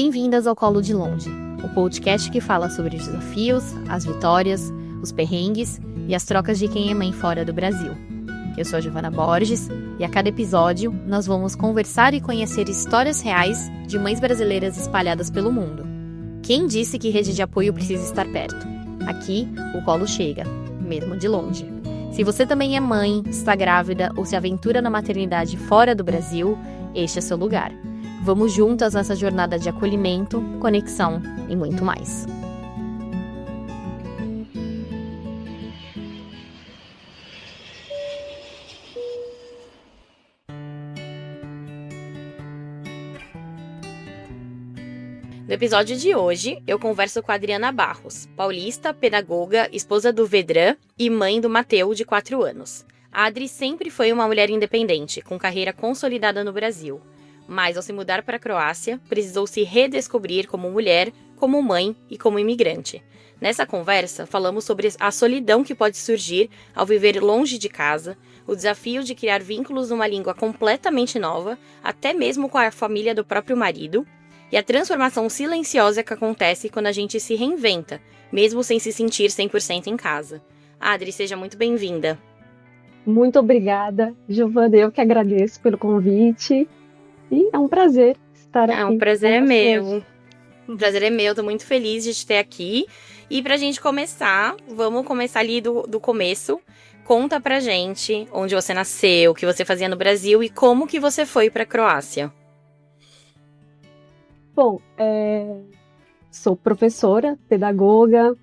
Bem-vindas ao Colo de Longe, o podcast que fala sobre os desafios, as vitórias, os perrengues e as trocas de quem é mãe fora do Brasil. Eu sou a Giovana Borges e a cada episódio nós vamos conversar e conhecer histórias reais de mães brasileiras espalhadas pelo mundo. Quem disse que rede de apoio precisa estar perto? Aqui, o colo chega, mesmo de longe. Se você também é mãe, está grávida ou se aventura na maternidade fora do Brasil, este é seu lugar. Vamos juntas nessa jornada de acolhimento, conexão e muito mais. No episódio de hoje, eu converso com a Adriana Barros, paulista, pedagoga, esposa do Vedran e mãe do Mateu, de 4 anos. A Adri sempre foi uma mulher independente, com carreira consolidada no Brasil. Mas, ao se mudar para a Croácia, precisou se redescobrir como mulher, como mãe e como imigrante. Nessa conversa, falamos sobre a solidão que pode surgir ao viver longe de casa, o desafio de criar vínculos numa língua completamente nova, até mesmo com a família do próprio marido, e a transformação silenciosa que acontece quando a gente se reinventa, mesmo sem se sentir 100% em casa. Adri, seja muito bem-vinda. Muito obrigada, Giovana. Eu que agradeço pelo convite. E é um prazer estar aqui. O prazer é meu. O prazer é meu, tô muito feliz de te ter aqui. E pra gente começar, vamos começar ali do começo. Conta pra gente onde você nasceu, o que você fazia no Brasil e como que você foi pra Croácia. Bom, sou professora, pedagoga,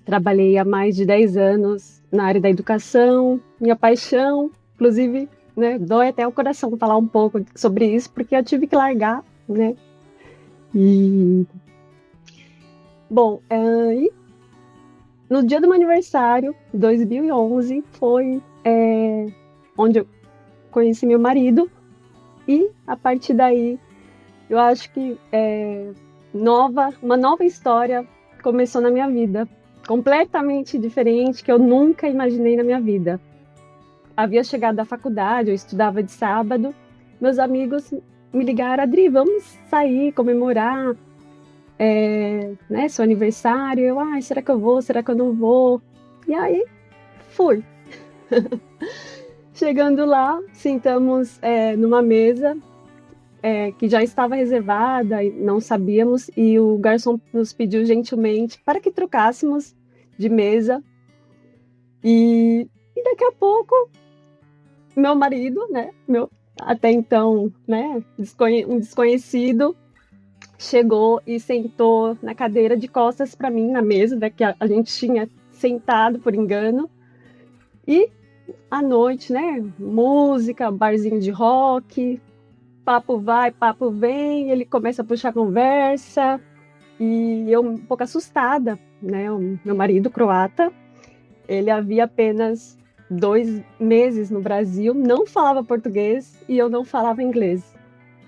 trabalhei há mais de 10 anos na área da educação, minha paixão, inclusive, né, dói até o coração falar um pouco sobre isso, porque eu tive que largar, né, Bom, e no dia do meu aniversário, 2011, foi onde eu conheci meu marido, e a partir daí, eu acho que uma nova história começou na minha vida, completamente diferente, que eu nunca imaginei na minha vida. Havia chegado da faculdade, eu estudava de sábado, meus amigos me ligaram: Adri, vamos sair, comemorar seu aniversário. Eu, será que eu vou, será que eu não vou? E aí, fui. Chegando lá, sentamos numa mesa que já estava reservada, não sabíamos, e o garçom nos pediu gentilmente para que trocássemos de mesa. E daqui a pouco, meu marido, né, até então, né, um desconhecido, chegou e sentou na cadeira de costas para mim, na mesa, que a gente tinha sentado por engano. E à noite, né, música, barzinho de rock, papo vai, papo vem, ele começa a puxar conversa, e eu um pouco assustada, né, o meu marido croata, ele havia apenas 2 meses no Brasil, não falava português e eu não falava inglês.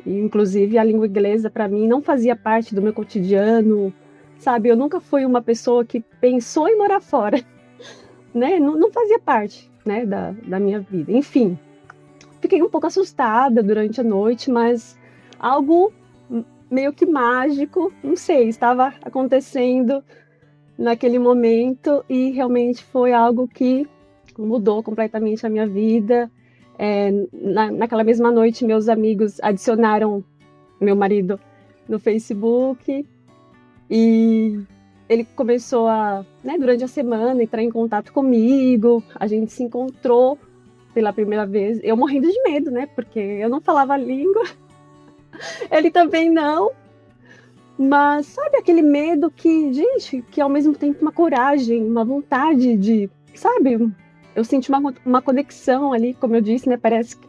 E, inclusive, a língua inglesa, para mim, não fazia parte do meu cotidiano, sabe? Eu nunca fui uma pessoa que pensou em morar fora, né? Não fazia parte, né, da minha vida. Enfim, fiquei um pouco assustada durante a noite, mas algo meio que mágico, não sei, estava acontecendo naquele momento e realmente foi algo que mudou completamente a minha vida. Naquela mesma noite, meus amigos adicionaram meu marido no Facebook e ele começou durante a semana, entrar em contato comigo. A gente se encontrou pela primeira vez, eu morrendo de medo, né, porque eu não falava a língua, ele também não, mas sabe aquele medo que, gente, que ao mesmo tempo uma coragem, uma vontade de, sabe, eu senti uma conexão ali, como eu disse, né,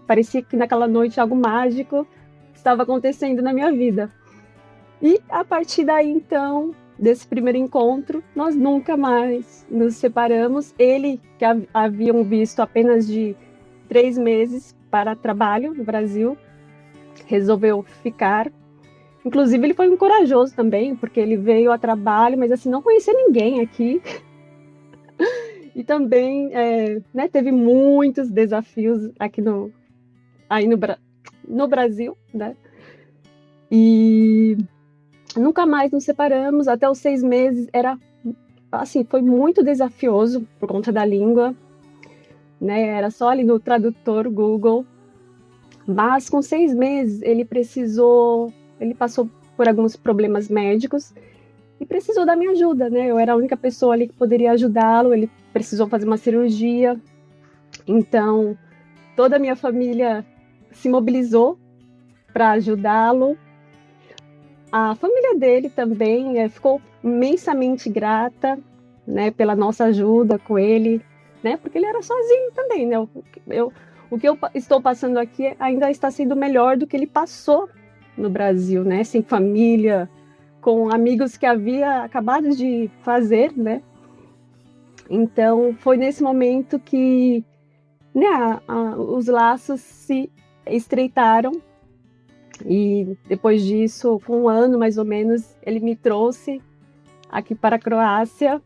parecia que naquela noite algo mágico estava acontecendo na minha vida. E a partir daí, então, desse primeiro encontro, nós nunca mais nos separamos. Ele, que haviam visto apenas de 3 meses para trabalho no Brasil, resolveu ficar. Inclusive, ele foi um corajoso também, porque ele veio a trabalho, mas assim, não conhecia ninguém aqui. E também teve muitos desafios aqui no Brasil, né? E Nunca mais nos separamos, até os 6 meses era, assim, foi muito desafioso por conta da língua, né? Era só ali no tradutor Google. Mas com 6 meses ele passou por alguns problemas médicos e precisou da minha ajuda, né? Eu era a única pessoa ali que poderia ajudá-lo, ele precisou fazer uma cirurgia, então toda a minha família se mobilizou para ajudá-lo. A família dele também ficou imensamente grata, né, pela nossa ajuda com ele, né? Porque ele era sozinho também, né? O que eu estou passando aqui ainda está sendo melhor do que ele passou no Brasil, né? Sem família, com amigos que havia acabado de fazer, né? Então, foi nesse momento que, né, os laços se estreitaram. E depois disso, com 1 ano mais ou menos, ele me trouxe aqui para a Croácia.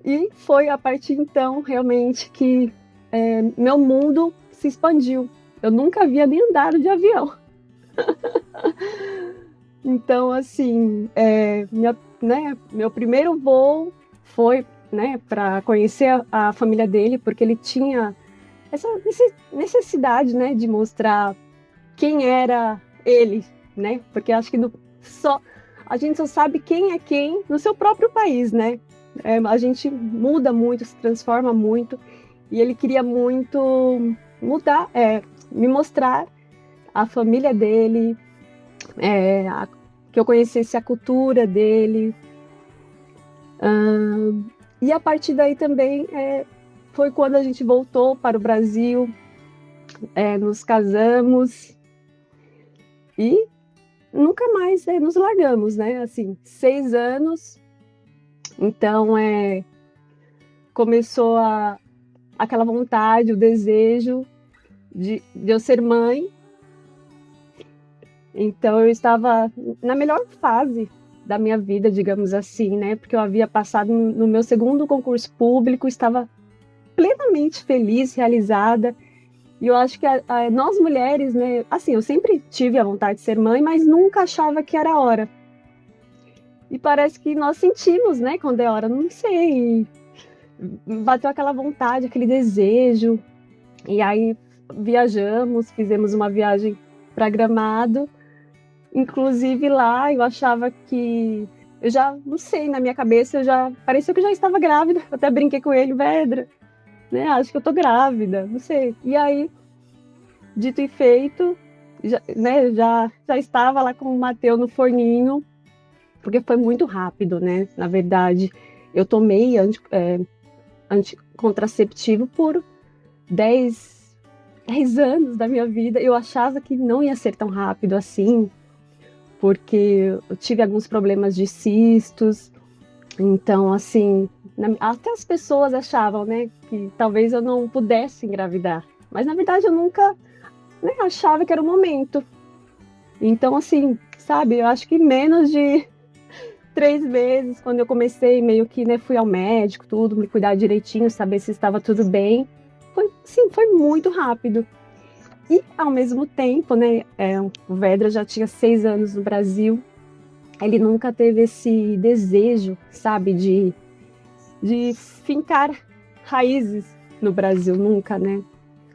E foi a partir então, realmente, que meu mundo se expandiu. Eu nunca havia nem andado de avião. Então, assim, meu primeiro voo foi, né, para conhecer a família dele, porque ele tinha essa necessidade, né, de mostrar quem era ele, né? Porque acho que a gente só sabe quem é quem no seu próprio país, né? A gente muda muito, se transforma muito, e ele queria muito mudar, me mostrar a família dele, que eu conhecesse a cultura dele. E a partir daí também foi quando a gente voltou para o Brasil, nos casamos e nunca mais nos largamos, né? Assim, 6 anos, então começou aquela vontade, o desejo de eu ser mãe. Então eu estava na melhor fase da minha vida, digamos assim, né? Porque eu havia passado no meu segundo concurso público, estava plenamente feliz, realizada. E eu acho que nós mulheres, né? Assim, eu sempre tive a vontade de ser mãe, mas nunca achava que era a hora. E parece que nós sentimos, né? Quando é hora, não sei. Bateu aquela vontade, aquele desejo. E aí viajamos, fizemos uma viagem para Gramado. Inclusive lá eu achava que eu já, não sei, na minha cabeça parecia que eu já estava grávida. Eu até brinquei com ele, Vedra, né? Acho que eu tô grávida, não sei. E aí, dito e feito, já estava lá com o Mateu no forninho, porque foi muito rápido, né? Na verdade, eu tomei anticontraceptivo por 10 anos da minha vida. Eu achava que não ia ser tão rápido assim, porque eu tive alguns problemas de cistos. Então, assim, até as pessoas achavam, né, que talvez eu não pudesse engravidar. Mas, na verdade, eu nunca, né, achava que era o momento. Então, assim, sabe, eu acho que menos de 3 meses, quando eu comecei, meio que, né, fui ao médico, tudo, me cuidar direitinho, saber se estava tudo bem. Foi muito rápido. E, ao mesmo tempo, né, o Vedra já tinha 6 anos no Brasil, ele nunca teve esse desejo, sabe, de fincar raízes no Brasil, nunca, né?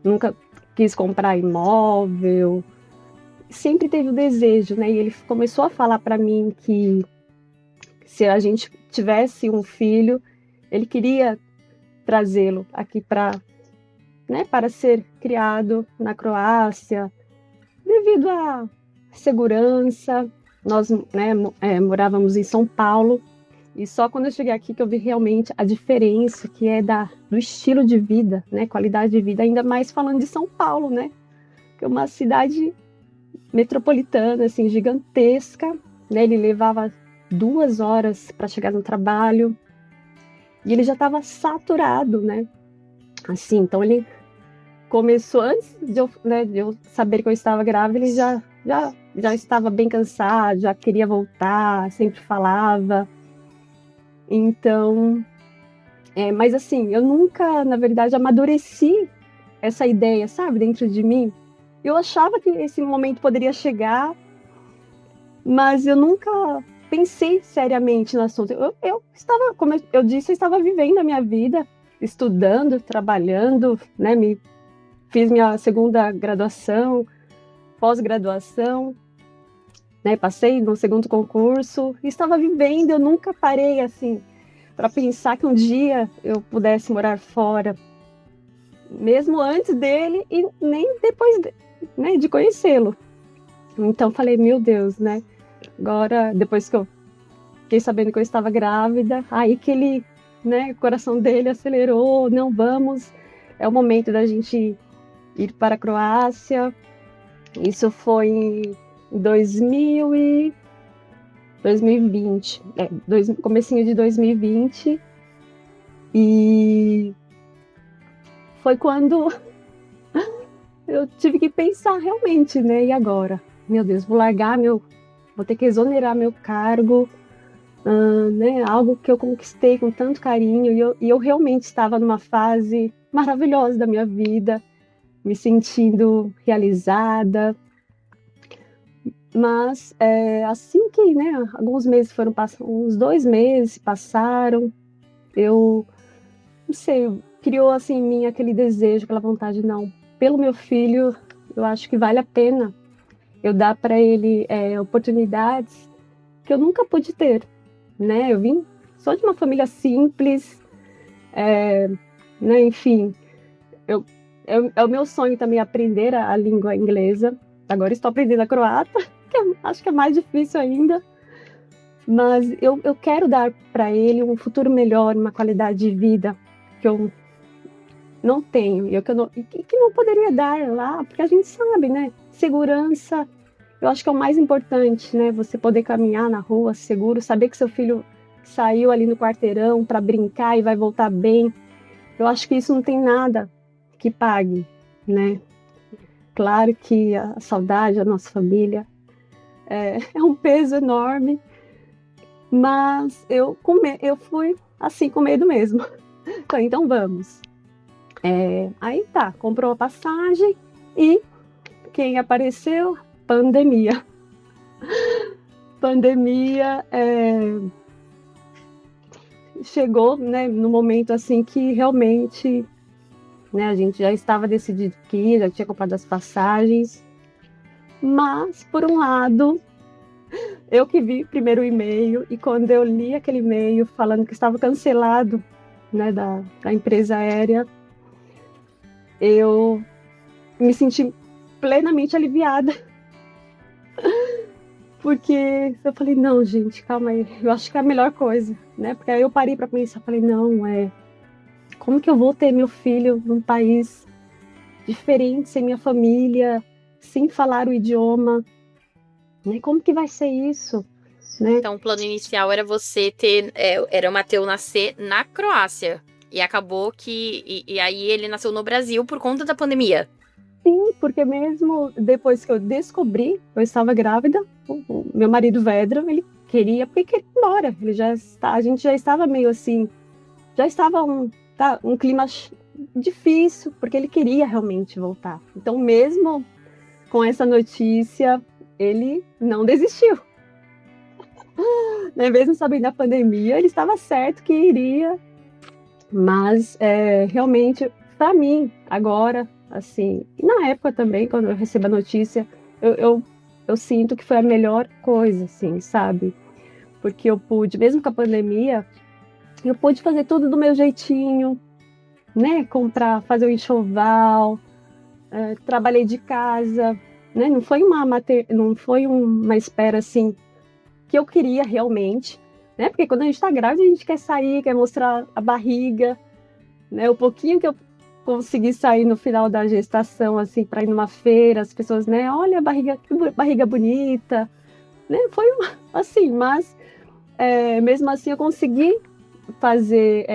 Nunca quis comprar imóvel, sempre teve o desejo, né? E ele começou a falar para mim que se a gente tivesse um filho, ele queria trazê-lo aqui para ser criado na Croácia, devido à segurança. Nós, né, morávamos em São Paulo, e só quando eu cheguei aqui que eu vi realmente a diferença que é do estilo de vida, né, qualidade de vida, ainda mais falando de São Paulo, né, que é uma cidade metropolitana, assim, gigantesca, né, ele levava 2 horas para chegar no trabalho, e ele já estava saturado, né, assim, então ele começou, antes de eu saber que eu estava grávida, ele já estava bem cansado, já queria voltar, sempre falava. Então, mas assim, eu nunca, na verdade, amadureci essa ideia, sabe, dentro de mim. Eu achava que esse momento poderia chegar, mas eu nunca pensei seriamente no assunto. Eu estava, como eu disse, eu estava vivendo a minha vida, estudando, trabalhando, né? Fiz minha segunda graduação, pós-graduação, né? Passei no segundo concurso, estava vivendo, eu nunca parei assim para pensar que um dia eu pudesse morar fora, mesmo antes dele e nem depois, né, de conhecê-lo. Então falei, meu Deus, né? Agora, depois que eu fiquei sabendo que eu estava grávida, aí que ele, né, o coração dele acelerou, não, vamos, é o momento da gente ir para a Croácia. Isso foi em 2020, comecinho de 2020, e foi quando eu tive que pensar realmente, né, e agora? Meu Deus, vou ter que exonerar meu cargo, né, algo que eu conquistei com tanto carinho, e eu realmente estava numa fase maravilhosa da minha vida, me sentindo realizada, mas assim que, né, alguns meses foram passando, uns 2 meses passaram, eu não sei, criou assim em mim aquele desejo, aquela vontade, não, pelo meu filho, eu acho que vale a pena eu dar para ele oportunidades que eu nunca pude ter, né? Eu vim só de uma família simples, né? Enfim, é o meu sonho também aprender a língua inglesa. Agora estou aprendendo a croata, que acho que é mais difícil ainda, mas eu quero dar para ele um futuro melhor, uma qualidade de vida que eu não tenho e que não poderia dar lá, porque a gente sabe, né? Segurança, eu acho que é o mais importante, né? Você poder caminhar na rua seguro, saber que seu filho saiu ali no quarteirão para brincar e vai voltar bem. Eu acho que isso não tem nada que pague, né? Claro que a saudade da nossa família é um peso enorme, mas eu fui assim com medo mesmo. Então vamos. Aí tá, comprou a passagem e quem apareceu? Pandemia. Pandemia chegou, né, no momento assim que realmente, né, a gente já estava decidido que ia, já tinha comprado as passagens, mas por um lado eu que vi primeiro o e-mail, e quando eu li aquele e-mail falando que estava cancelado, né, da empresa aérea, eu me senti plenamente aliviada. Porque eu falei, não, gente, calma aí, eu acho que é a melhor coisa, né? Porque aí eu parei para pensar, falei, não, como que eu vou ter meu filho num país diferente, sem minha família, sem falar o idioma, né? Como que vai ser isso, né? Então, o plano inicial era você era o Mateu nascer na Croácia. E acabou que. E aí ele nasceu no Brasil por conta da pandemia. Sim, porque mesmo depois que eu descobri que eu estava grávida, o meu marido Vedra, ele queria, porque queria ir embora. A gente já estava meio assim, já estava um clima difícil, porque ele queria realmente voltar. Então, mesmo com essa notícia, ele não desistiu. Né? Mesmo sabendo da pandemia, ele estava certo que iria, mas realmente, para mim, agora, assim, e na época também, quando eu recebo a notícia, eu sinto que foi a melhor coisa, assim, sabe? Porque eu pude, mesmo com a pandemia, eu pude fazer tudo do meu jeitinho, né? Fazer o enxoval, trabalhei de casa, né? Não foi uma espera, assim, que eu queria realmente, né? Porque quando a gente tá grávida, a gente quer sair, quer mostrar a barriga, né? O pouquinho que eu consegui sair no final da gestação, assim, para ir numa feira, as pessoas, né? Olha a barriga, que barriga bonita, né? Foi assim, mas mesmo assim eu consegui fazer,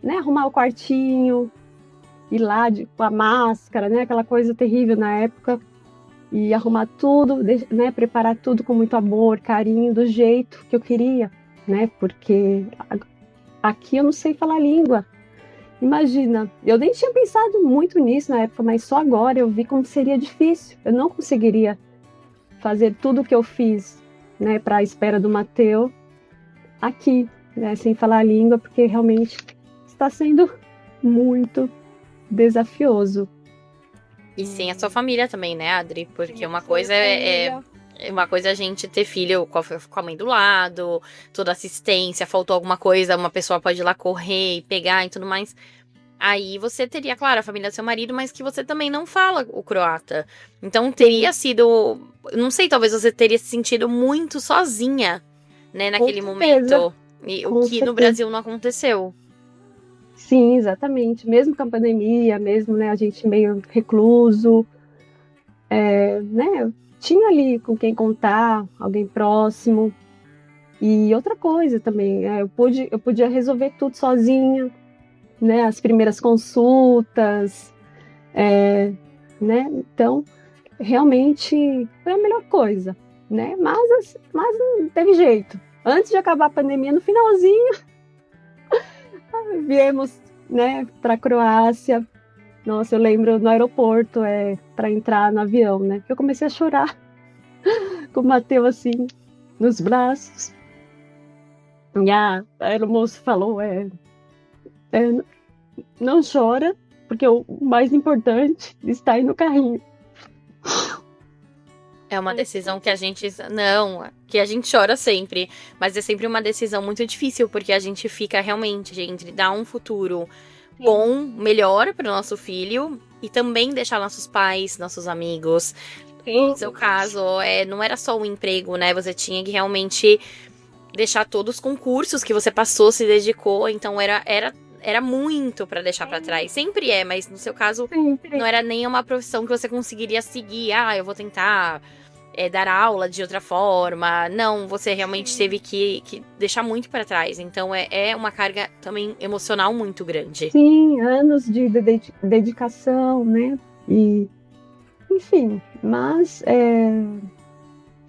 né? Arrumar o quartinho, ir lá com a máscara, né? Aquela coisa terrível na época, e arrumar tudo, né? Preparar tudo com muito amor, carinho, do jeito que eu queria, né? Porque aqui eu não sei falar língua. Imagina, eu nem tinha pensado muito nisso na época, mas só agora eu vi como seria difícil. Eu não conseguiria fazer tudo o que eu fiz, né, para a espera do Mateu aqui, né, sem falar a língua, porque realmente está sendo muito desafioso. E sem a sua família também, né, Adri? Porque uma Sem coisa a é família. uma coisa é a gente ter filho com a mãe do lado, toda assistência, faltou alguma coisa, uma pessoa pode ir lá correr e pegar e tudo mais. Aí você teria, claro, a família do seu marido, mas que você também não fala o croata. Então teria sido, não sei, talvez você teria se sentido muito sozinha, né, Com naquele certeza, momento. E o com que no certeza. Brasil não aconteceu. Sim, exatamente. Mesmo com a pandemia, mesmo, né, a gente meio recluso, né, tinha ali com quem contar, alguém próximo. E outra coisa também, eu podia resolver tudo sozinha, né, as primeiras consultas, né, então realmente foi a melhor coisa, né, mas não teve jeito. Antes de acabar a pandemia, no finalzinho, viemos, né, para a Croácia. Nossa, eu lembro no aeroporto, para entrar no avião, né, que eu comecei a chorar com o Mateu assim, nos braços. E a aeromoça falou, é, não chora, porque o mais importante está aí no carrinho. É uma decisão que a gente. Não, que a gente chora sempre. Mas é sempre uma decisão muito difícil, porque a gente fica realmente entre dar um futuro bom, melhor para o nosso filho e também deixar nossos pais, nossos amigos. No Sim, seu caso, não era só um emprego, né? Você tinha que realmente deixar todos os concursos que você passou, se dedicou. Então era muito para deixar para trás. Sempre é, mas no seu caso sempre. não era nem uma profissão que você conseguiria seguir. Ah, eu vou tentar dar aula de outra forma. Não, você realmente teve que deixar muito para trás. Então é uma carga também emocional muito grande. Sim, anos de dedicação, né? E, enfim, mas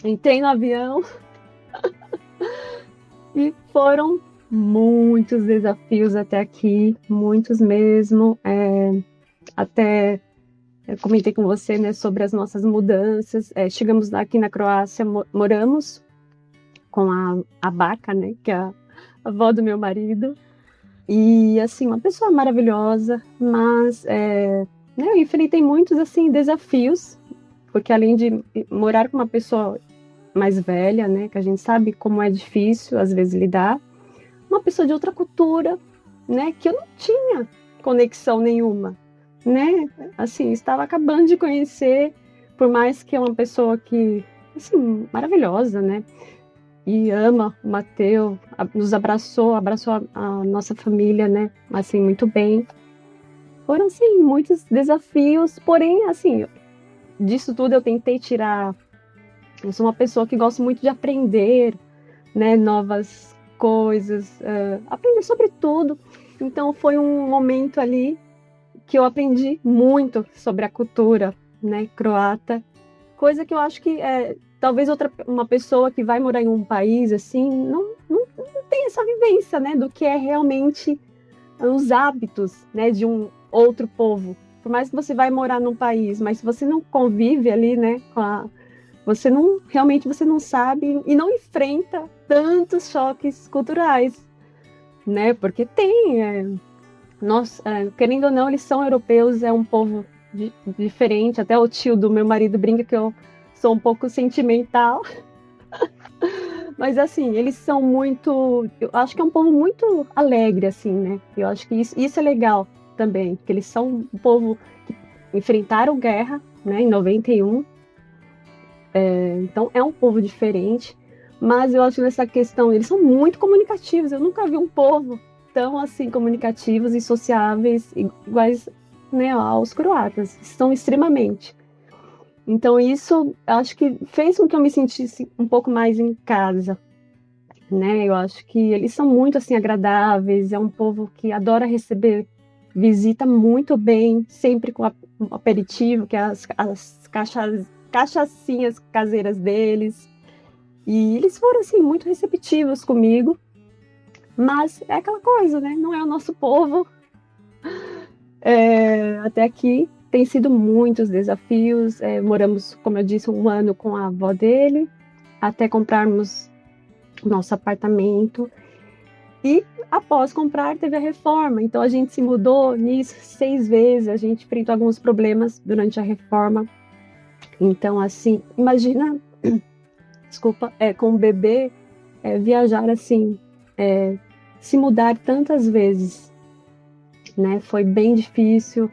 entrei no avião e foram muitos desafios até aqui, muitos mesmo. Até eu comentei com você, né, sobre as nossas mudanças. Chegamos aqui na Croácia, moramos com a Baca, né, que é a avó do meu marido. E, assim, uma pessoa maravilhosa, mas né, eu enfrentei muitos, assim, desafios, porque além de morar com uma pessoa mais velha, né, que a gente sabe como é difícil, às vezes, lidar, uma pessoa de outra cultura, né, que eu não tinha conexão nenhuma, né, assim, estava acabando de conhecer, por mais que é uma pessoa que, assim, maravilhosa, né, e ama o Mateu, nos abraçou a nossa família, né, assim, muito bem. Foram, assim, muitos desafios, porém, assim, disso tudo eu tentei tirar. Eu sou uma pessoa que gosta muito de aprender, né, novas coisas, aprender sobre tudo. Então, foi um momento ali que eu aprendi muito sobre a cultura, né, croata, coisa que eu acho que talvez uma pessoa que vai morar em um país assim não tem essa vivência, né, do que é realmente os hábitos, né, de um outro povo. Por mais que você vai morar num país, mas se você não convive ali, né, você não realmente você não sabe e não enfrenta tantos choques culturais, né? Porque nós, querendo ou não, eles são europeus, é um povo diferente. Até o tio do meu marido brinca que eu sou um pouco sentimental. Mas, assim, eles são muito. Eu acho que é um povo muito alegre, assim, né? Eu acho que isso é legal também, que eles são um povo que enfrentaram guerra, né, em 91. Então, é um povo diferente. Mas eu acho que nessa questão, eles são muito comunicativos. Eu nunca vi um povo tão, assim, comunicativos e sociáveis, iguais, né, aos croatas. São extremamente. Então, isso acho que fez com que eu me sentisse um pouco mais em casa, né? Eu acho que eles são muito assim agradáveis, é um povo que adora receber visita muito bem, sempre com um aperitivo, que é as cachaçinhas caseiras deles. E eles foram assim muito receptivos comigo, mas é aquela coisa, né? Não é o nosso povo. Até aqui tem sido muitos desafios. Moramos, como eu disse, um ano com a avó dele. até comprarmos o nosso apartamento. E após comprar, teve a reforma. Então a gente se mudou nisso 6 vezes, a gente enfrentou alguns problemas durante a reforma. Então, assim, imagina, desculpa, com o bebê, viajar assim, se mudar tantas vezes, né? Foi bem difícil,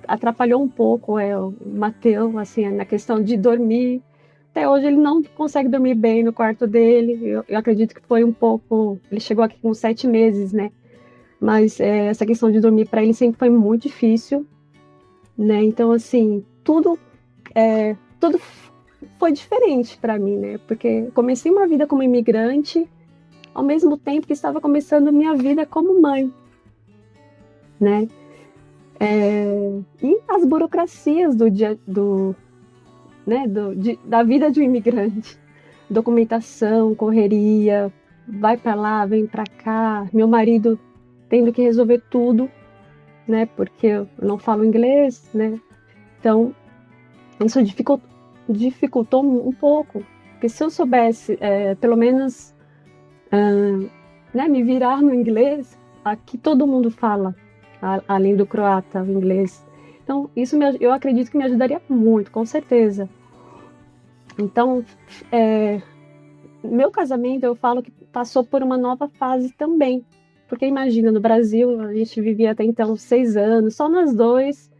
atrapalhou um pouco o Mateus, assim, na questão de dormir. Até hoje ele não consegue dormir bem no quarto dele. Eu acredito que foi um pouco. Ele chegou aqui com 7 meses, né? Mas essa questão de dormir para ele sempre foi muito difícil, né? Então, assim, tudo foi diferente para mim, né? Porque comecei uma vida como imigrante, ao mesmo tempo que estava começando minha vida como mãe, né? E as burocracias da vida de um imigrante, documentação, correria, vai para lá, vem para cá, meu marido tendo que resolver tudo, né? Porque eu não falo inglês, né? Então isso dificultou um pouco, porque se eu soubesse, pelo menos, né, me virar no inglês, aqui todo mundo fala, além do croata, o inglês. Então, isso eu acredito que me ajudaria muito, com certeza. Então, meu casamento, eu falo que passou por uma nova fase também. Porque imagina, no Brasil, a gente vivia até então 6 anos, só nós dois.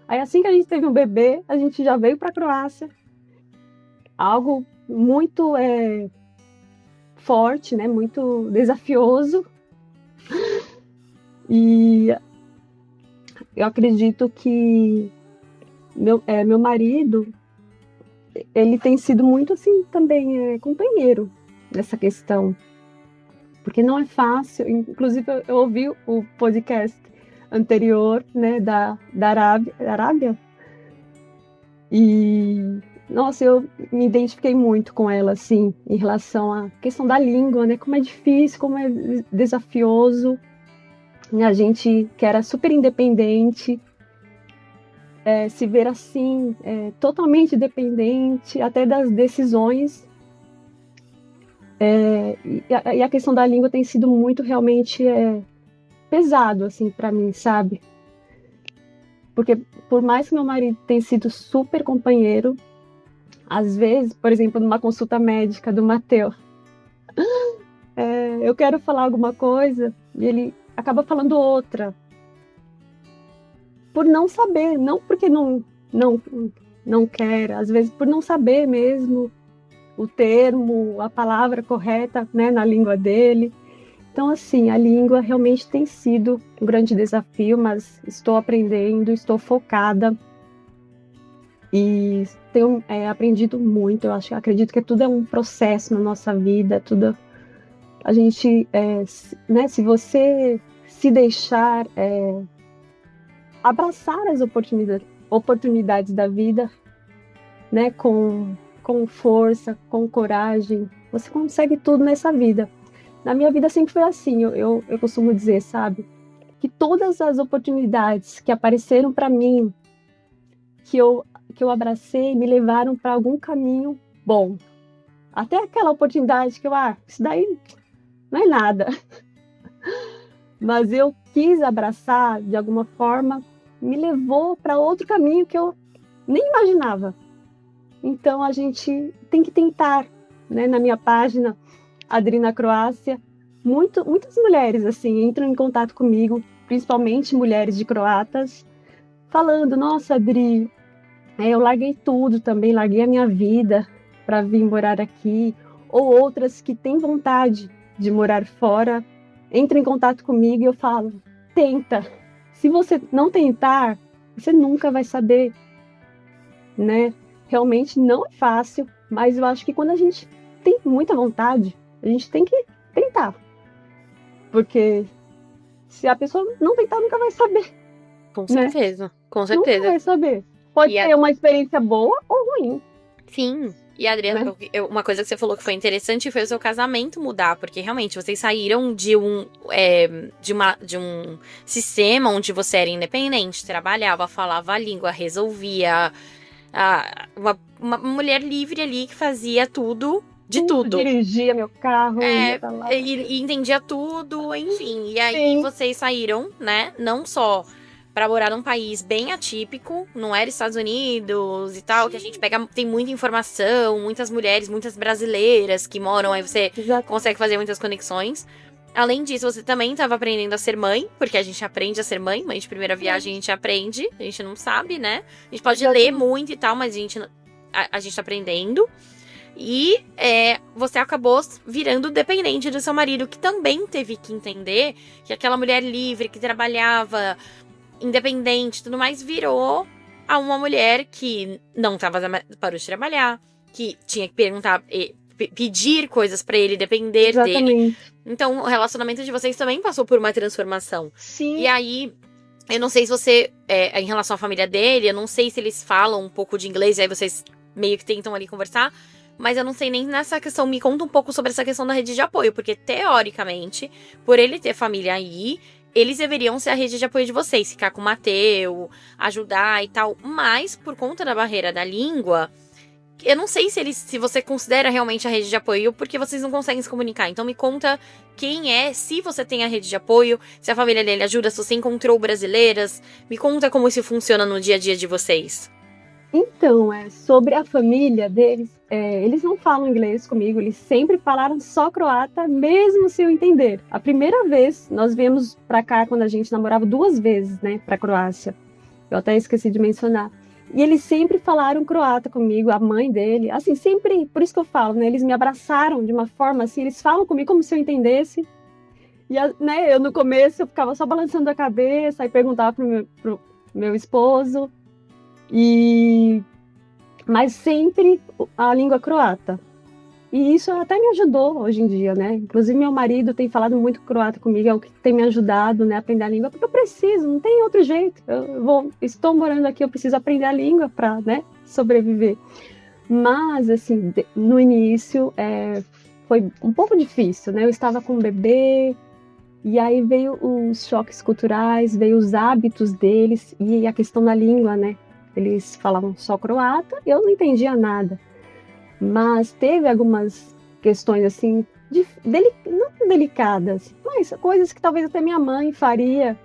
Aí assim que a gente teve um bebê, a gente já veio para a Croácia. Algo muito forte, né? Muito desafioso. E eu acredito que meu marido, ele tem sido muito assim também companheiro nessa questão, porque não é fácil. Inclusive eu ouvi o podcast anterior, né, da Arábia, e nossa, eu me identifiquei muito com ela, assim, em relação à questão da língua, né, como é difícil, como é desafioso. A gente que era super independente, se ver assim, totalmente dependente, até das decisões. E a questão da língua tem sido muito realmente pesado, assim, para mim, sabe? Porque por mais que meu marido tenha sido super companheiro, às vezes, por exemplo, numa consulta médica do Mateus, eu quero falar alguma coisa e ele acaba falando outra. Por não saber, não porque não quer, às vezes por não saber mesmo o termo, a palavra correta, né, na língua dele. Então, assim, a língua realmente tem sido um grande desafio, mas estou aprendendo, estou focada e tenho aprendido muito. Acredito que tudo é um processo na nossa vida, tudo. A gente, né, se você se deixar abraçar as oportunidades da vida, né, com força, com coragem, você consegue tudo nessa vida. Na minha vida sempre foi assim, eu costumo dizer, sabe, que todas as oportunidades que apareceram para mim, que eu abracei, me levaram para algum caminho bom. Até aquela oportunidade que isso daí não é nada. Mas eu quis abraçar, de alguma forma, me levou para outro caminho que eu nem imaginava. Então a gente tem que tentar, né? Na minha página, Adri na Croácia, muitas mulheres assim entram em contato comigo, principalmente mulheres de croatas, falando: nossa, Adri, eu larguei tudo também, larguei a minha vida para vir morar aqui. Ou outras que têm vontade de morar fora, entram em contato comigo e eu falo: tenta. Se você não tentar, você nunca vai saber, né? Realmente não é fácil, mas eu acho que quando a gente tem muita vontade, a gente tem que tentar. Porque se a pessoa não tentar, nunca vai saber. Com né? certeza, com certeza. Nunca vai saber. Pode ter uma experiência boa ou ruim. Sim. E, Adriana, uma coisa que você falou que foi interessante foi o seu casamento mudar, porque realmente vocês saíram de um sistema onde você era independente, trabalhava, falava a língua, resolvia. Uma mulher livre ali que fazia tudo de tudo. Dirigia meu carro, ia pra lá. E entendia tudo, enfim. E aí Sim. vocês saíram, né? Não só pra morar num país bem atípico, não era Estados Unidos e tal, que a gente tem muita informação, muitas mulheres, muitas brasileiras que moram, aí você Exato. consegue fazer muitas conexões. Além disso, você também estava aprendendo a ser mãe, porque a gente aprende a ser mãe de primeira viagem a gente aprende, a gente não sabe, né? A gente pode ler muito e tal, mas a gente tá aprendendo. E você acabou virando dependente do seu marido, que também teve que entender que aquela mulher livre, que trabalhava independente e tudo mais, virou a uma mulher que parou de trabalhar, que tinha que perguntar, pedir coisas pra ele, depender dele. Então, o relacionamento de vocês também passou por uma transformação. Sim. E aí, eu não sei se você, em relação à família dele, eu não sei se eles falam um pouco de inglês, e aí vocês meio que tentam ali conversar, mas eu não sei nem nessa questão, me conta um pouco sobre essa questão da rede de apoio, porque teoricamente, por ele ter família aí, eles deveriam ser a rede de apoio de vocês, ficar com o Mateu, ajudar e tal, mas por conta da barreira da língua, eu não sei se você considera realmente a rede de apoio, porque vocês não conseguem se comunicar. Então me conta quem se você tem a rede de apoio, se a família dele ajuda, se você encontrou brasileiras, me conta como isso funciona no dia a dia de vocês. Então, sobre a família deles, eles não falam inglês comigo, eles sempre falaram só croata, mesmo se eu entender. A primeira vez, nós viemos pra cá quando a gente namorava 2 vezes, né, pra Croácia. Eu até esqueci de mencionar. E eles sempre falaram croata comigo, a mãe dele, assim, sempre, por isso que eu falo, né, eles me abraçaram de uma forma assim, eles falam comigo como se eu entendesse. E, né, eu no começo, eu ficava só balançando a cabeça, aí perguntava pro meu esposo, mas sempre a língua croata. E isso até me ajudou hoje em dia, né? Inclusive, meu marido tem falado muito croata comigo, é o que tem me ajudado, né, a aprender a língua, porque eu preciso, não tem outro jeito. Estou morando aqui, eu preciso aprender a língua para, né, sobreviver. Mas, assim, no início, foi um pouco difícil, né? Eu estava com um bebê, e aí veio os choques culturais, veio os hábitos deles, e a questão da língua, né? Eles falavam só croata, eu não entendia nada. Mas teve algumas questões assim, não delicadas, mas coisas que talvez até minha mãe faria.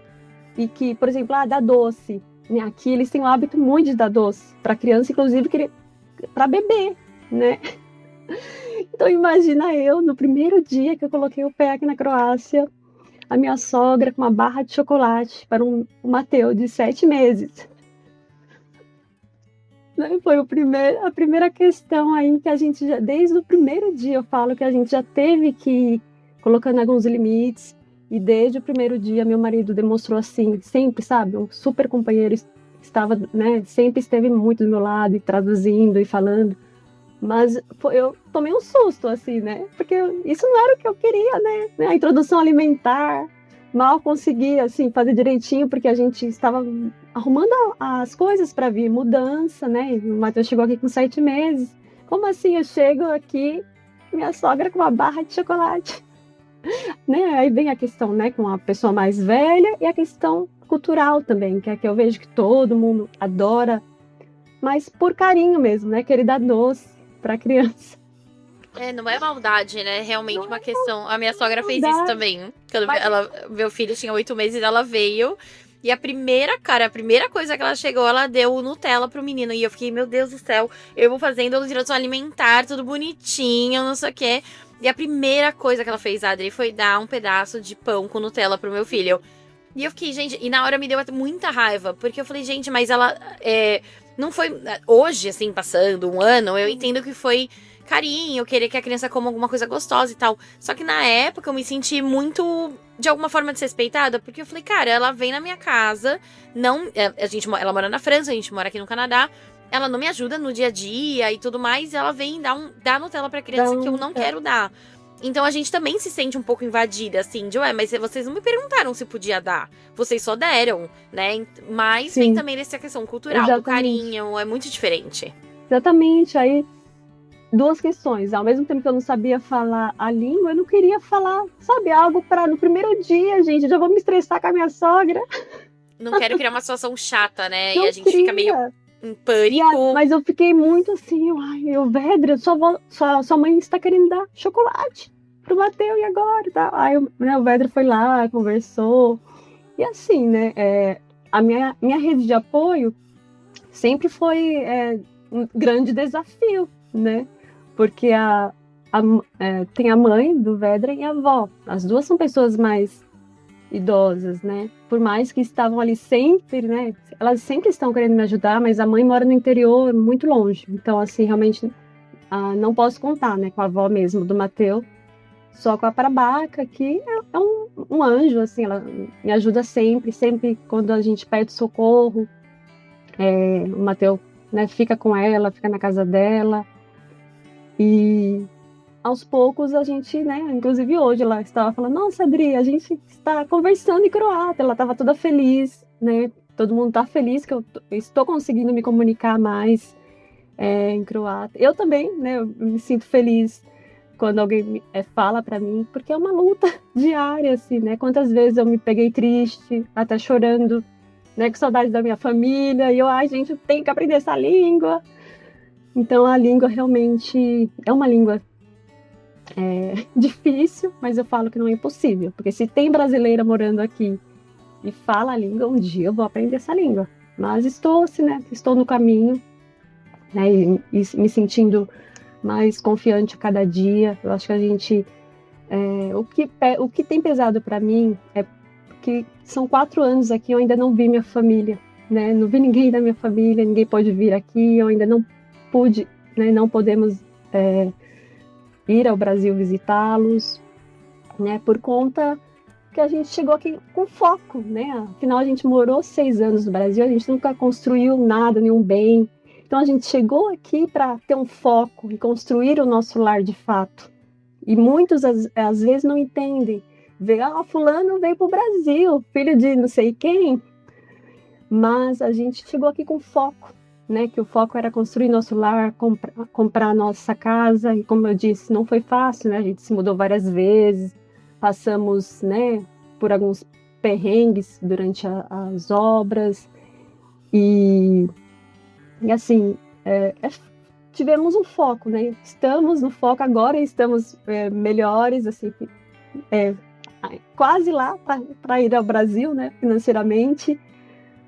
E que, por exemplo, dar doce. Aqui eles têm o hábito muito de dar doce para criança, inclusive para bebê, né? Então imagina eu, no primeiro dia que eu coloquei o pé aqui na Croácia, a minha sogra com uma barra de chocolate para o Mateu de 7 meses. Foi a primeira questão aí que a gente já, desde o primeiro dia eu falo que a gente já teve que ir colocando alguns limites, e desde o primeiro dia meu marido demonstrou assim, sempre, sabe, um super companheiro, estava, né, sempre esteve muito do meu lado e traduzindo e falando, mas eu tomei um susto assim, né, porque isso não era o que eu queria, né, a introdução alimentar, mal conseguia assim fazer direitinho porque a gente estava arrumando as coisas para vir, mudança, né? O Matheus chegou aqui com 7 meses. Como assim eu chego aqui, minha sogra com uma barra de chocolate? Né? Aí vem a questão, né, com a pessoa mais velha, e a questão cultural também, que é que eu vejo que todo mundo adora, mas por carinho mesmo, né? Querer dar doce para criança. Não é maldade, né? Realmente uma questão. A minha sogra fez isso também. Quando meu filho tinha 8 meses, ela veio. E a primeira coisa que ela chegou, ela deu Nutella pro menino. E eu fiquei, meu Deus do céu, eu vou fazendo a introdução alimentar, tudo bonitinho, não sei o quê. E a primeira coisa que ela fez, Adri, foi dar um pedaço de pão com Nutella pro meu filho. E eu fiquei, gente, e na hora me deu muita raiva, porque eu falei, gente, mas ela não foi. Hoje, assim, passando um ano, eu entendo que foi carinho, querer que a criança coma alguma coisa gostosa e tal. Só que na época eu me senti muito, de alguma forma, desrespeitada, porque eu falei, cara, ela vem na minha casa, ela mora na França, a gente mora aqui no Canadá, ela não me ajuda no dia a dia e tudo mais, e ela vem dar Nutella pra criança que eu não quero dar. Então a gente também se sente um pouco invadida, assim, mas vocês não me perguntaram se podia dar. Vocês só deram, né? Mas vem também dessa questão cultural, do carinho, é muito diferente. Exatamente, aí 2 questões. Ao mesmo tempo que eu não sabia falar a língua, eu não queria falar, sabe, algo para no primeiro dia, gente, eu já vou me estressar com a minha sogra. Não quero criar uma situação chata, né? Não e a gente fica meio Em pânico. Mas eu fiquei muito assim, ai, o Vedra, sua mãe está querendo dar chocolate pro Matheus, e agora? Tá? Aí né, o Vedra foi lá, conversou. E assim, né, a minha rede de apoio sempre foi um grande desafio, né? Porque tem a mãe do Vedra e a avó. As duas são pessoas mais idosas, né? Por mais que estavam ali sempre, né? Elas sempre estão querendo me ajudar, mas a mãe mora no interior, muito longe. Então, assim, realmente não posso contar, né? Com a avó mesmo do Matheus. Só com a Parabaca, que é um anjo, assim, ela me ajuda sempre, sempre quando a gente pede socorro. O Matheus, né, fica com ela, fica na casa dela. E aos poucos a gente, né, inclusive hoje ela estava falando, nossa, Adri, a gente está conversando em croata. Ela estava toda feliz, né? Todo mundo está feliz que eu estou conseguindo me comunicar mais em croata. Eu também, né, eu me sinto feliz quando alguém fala para mim, porque é uma luta diária, assim, né? Quantas vezes eu me peguei triste, até chorando, né, com saudade da minha família, e ai, gente, eu tenho que aprender essa língua. Então, a língua realmente é uma língua difícil, mas eu falo que não é impossível, porque se tem brasileira morando aqui e fala a língua, um dia eu vou aprender essa língua. Mas estou, assim, né, estou no caminho, né, e me sentindo mais confiante a cada dia. Eu acho que a gente... o que tem pesado para mim é que são 4 anos aqui, eu ainda não vi minha família, né? Não vi ninguém da minha família, ninguém pode vir aqui, eu ainda não pude, né? Não podemos ir ao Brasil visitá-los, né? Por conta que a gente chegou aqui com foco, né? Afinal, a gente morou 6 anos no Brasil, a gente nunca construiu nada, nenhum bem. Então, a gente chegou aqui para ter um foco e construir o nosso lar de fato. E muitos, às vezes, não entendem. Fulano veio para o Brasil, filho de não sei quem. Mas a gente chegou aqui com foco, né? Que o foco era construir nosso lar, comprar nossa casa. E como eu disse, não foi fácil, né? A gente se mudou várias vezes. Passamos, né, por alguns perrengues durante as obras. E assim, tivemos um foco, né? Estamos no foco agora, estamos melhores, assim, quase lá para ir ao Brasil, né, financeiramente.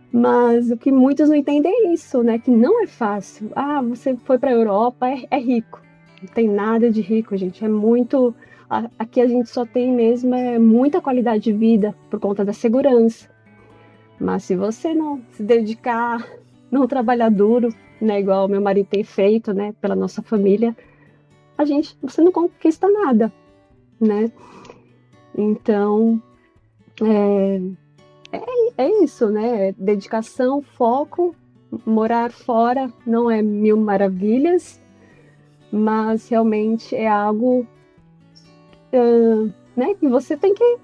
Mas o que muitos não entendem é isso, né? Que não é fácil. Ah, você foi para a Europa, é rico. Não tem nada de rico, gente. É muito... Aqui a gente só tem mesmo muita qualidade de vida por conta da segurança. Mas se você não se dedicar, não trabalhar duro, né, igual meu marido tem feito, né, pela nossa família, você não conquista nada, né? Então, é isso, né? Dedicação, foco. Morar fora não é mil maravilhas, mas realmente é algo né, que você tem que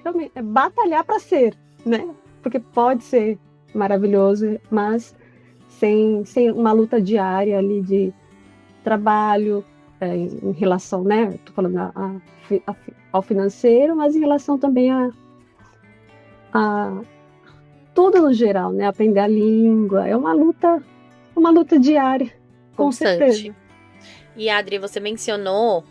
realmente batalhar para ser, né? Porque pode ser maravilhoso, mas sem uma luta diária ali de trabalho, em relação, né? Estou falando ao financeiro, mas em relação também a tudo no geral, né? Aprender a língua é uma luta diária, com Constante. certeza. E Adri, você mencionou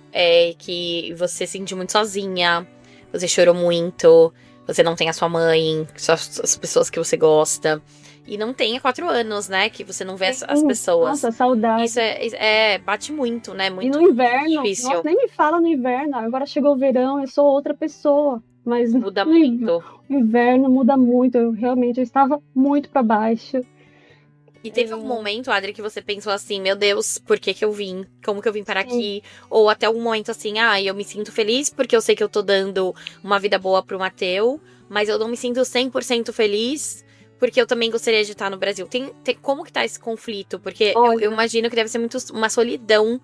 que você se sentiu muito sozinha, você chorou muito, você não tem a sua mãe, só as pessoas que você gosta. E não tem há 4 anos, né? Que você não vê as pessoas. Nossa, saudade. Isso bate muito, né? Muito e no inverno, difícil. Nossa, nem me fala no inverno. Agora chegou o verão, eu sou outra pessoa. Mas muda muito. O inverno muda muito. Eu estava muito para baixo. E teve algum momento, Adri, que você pensou assim, meu Deus, por que eu vim? Como que eu vim para aqui? Ou até algum momento assim, eu me sinto feliz porque eu sei que eu tô dando uma vida boa pro Matheus, mas eu não me sinto 100% feliz porque eu também gostaria de estar no Brasil. Como que tá esse conflito? Porque eu imagino que deve ser muito uma solidão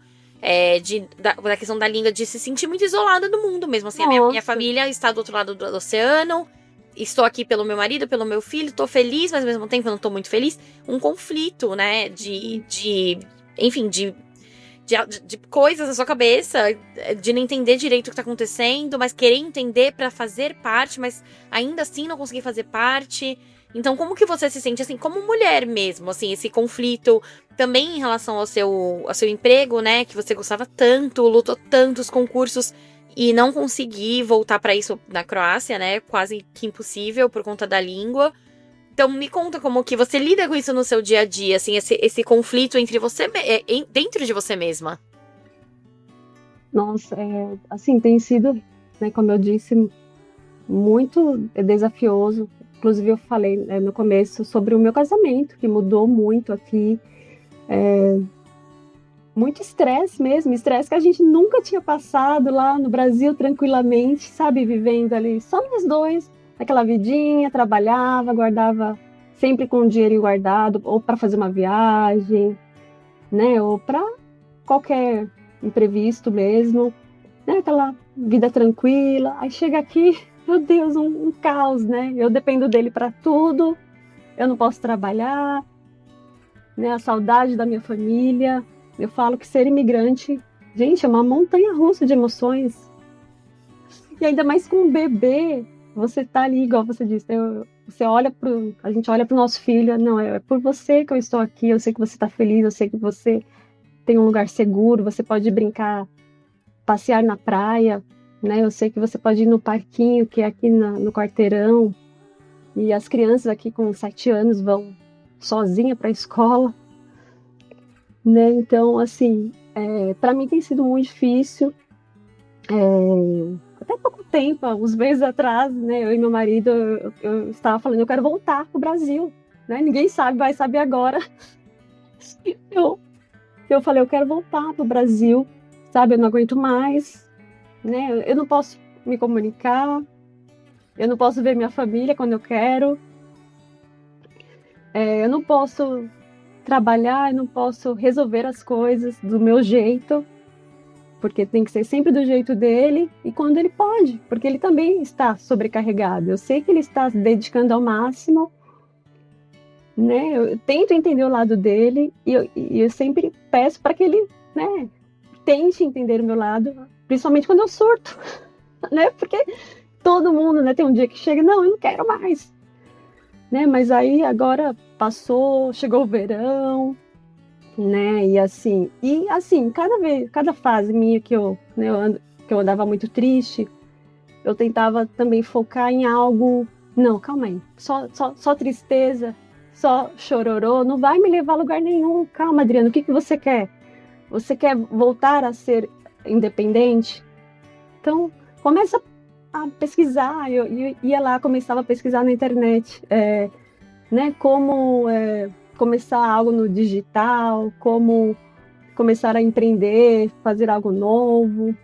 da questão da língua, de se sentir muito isolada do mundo mesmo. Assim, a minha família está do outro lado do oceano, estou aqui pelo meu marido, pelo meu filho, tô feliz, mas ao mesmo tempo eu não tô muito feliz. Um conflito, né, enfim, de coisas na sua cabeça, de não entender direito o que tá acontecendo, mas querer entender pra fazer parte, mas ainda assim não conseguir fazer parte. Então, como que você se sente, assim, como mulher mesmo, assim, esse conflito também em relação ao seu emprego, né, que você gostava tanto, lutou tantos concursos e não conseguir voltar pra isso na Croácia, né, quase que impossível por conta da língua. Então, me conta como que você lida com isso no seu dia a dia, assim, esse conflito entre você, dentro de você mesma. Nossa, assim, tem sido, né, como eu disse, muito desafioso. Inclusive, eu falei, no começo sobre o meu casamento, que mudou muito aqui. Muito estresse mesmo, estresse que a gente nunca tinha passado lá no Brasil tranquilamente, sabe? Vivendo ali só nós dois, aquela vidinha, trabalhava, guardava sempre com o dinheiro guardado, ou para fazer uma viagem, né? Ou para qualquer imprevisto mesmo, né? Aquela vida tranquila. Aí chega aqui, meu Deus, um caos, né? Eu dependo dele para tudo, eu não posso trabalhar, né? A saudade da minha família. Eu falo que ser imigrante, gente, é uma montanha-russa de emoções. E ainda mais com um bebê, você tá ali, igual você disse, você olha a gente olha pro nosso filho, não, é por você que eu estou aqui, eu sei que você tá feliz, eu sei que você tem um lugar seguro, você pode brincar, passear na praia, né? Eu sei que você pode ir no parquinho, que é aqui no quarteirão, e as crianças aqui com 7 anos vão sozinha para a escola, né? Então, assim, para mim tem sido muito difícil. Até pouco tempo, uns meses atrás, né? Eu e meu marido, eu estava falando, eu quero voltar pro Brasil, né? Ninguém sabe, vai saber agora. Eu, eu falei, eu quero voltar pro Brasil, sabe? Eu não aguento mais, né? Eu não posso me comunicar, eu não posso ver minha família quando eu quero, eu não posso trabalhar, eu não posso resolver as coisas do meu jeito, porque tem que ser sempre do jeito dele e quando ele pode, porque ele também está sobrecarregado. Eu sei que ele está se dedicando ao máximo, né? Eu tento entender o lado dele e eu sempre peço para que ele, né, tente entender o meu lado, principalmente quando eu surto, né? Porque todo mundo, né, tem um dia que chega, não, eu não quero mais, né? Mas aí agora passou, chegou o verão, né? E assim, cada fase minha que que eu andava muito triste, eu tentava também focar em algo. Não, calma aí. Só tristeza, só chororô, não vai me levar a lugar nenhum. Calma, Adriano, o que você quer? Você quer voltar a ser independente? Então, começa a pesquisar. Eu ia lá, começava a pesquisar na internet, né? Como começar algo no digital, como começar a empreender, fazer algo novo.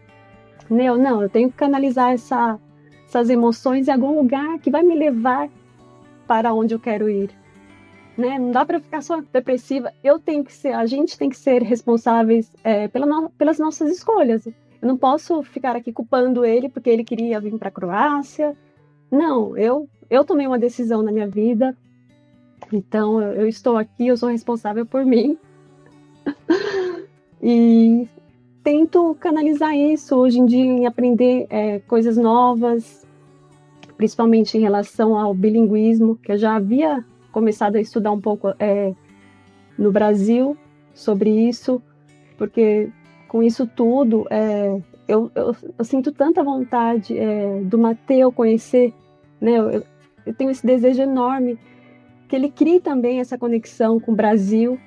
Não, eu tenho que canalizar essas emoções em algum lugar que vai me levar para onde eu quero ir. Né? Não dá para ficar só depressiva. A gente tem que ser responsáveis pelas nossas escolhas. Eu não posso ficar aqui culpando ele porque ele queria vir para a Croácia. Não, eu tomei uma decisão na minha vida. Então, eu estou aqui, eu sou responsável por mim. E tento canalizar isso hoje em dia em aprender coisas novas, principalmente em relação ao bilinguismo, que eu já havia começado a estudar um pouco no Brasil sobre isso, porque com isso tudo eu sinto tanta vontade do Mateu conhecer, né? Eu tenho esse desejo enorme que ele crie também essa conexão com o Brasil,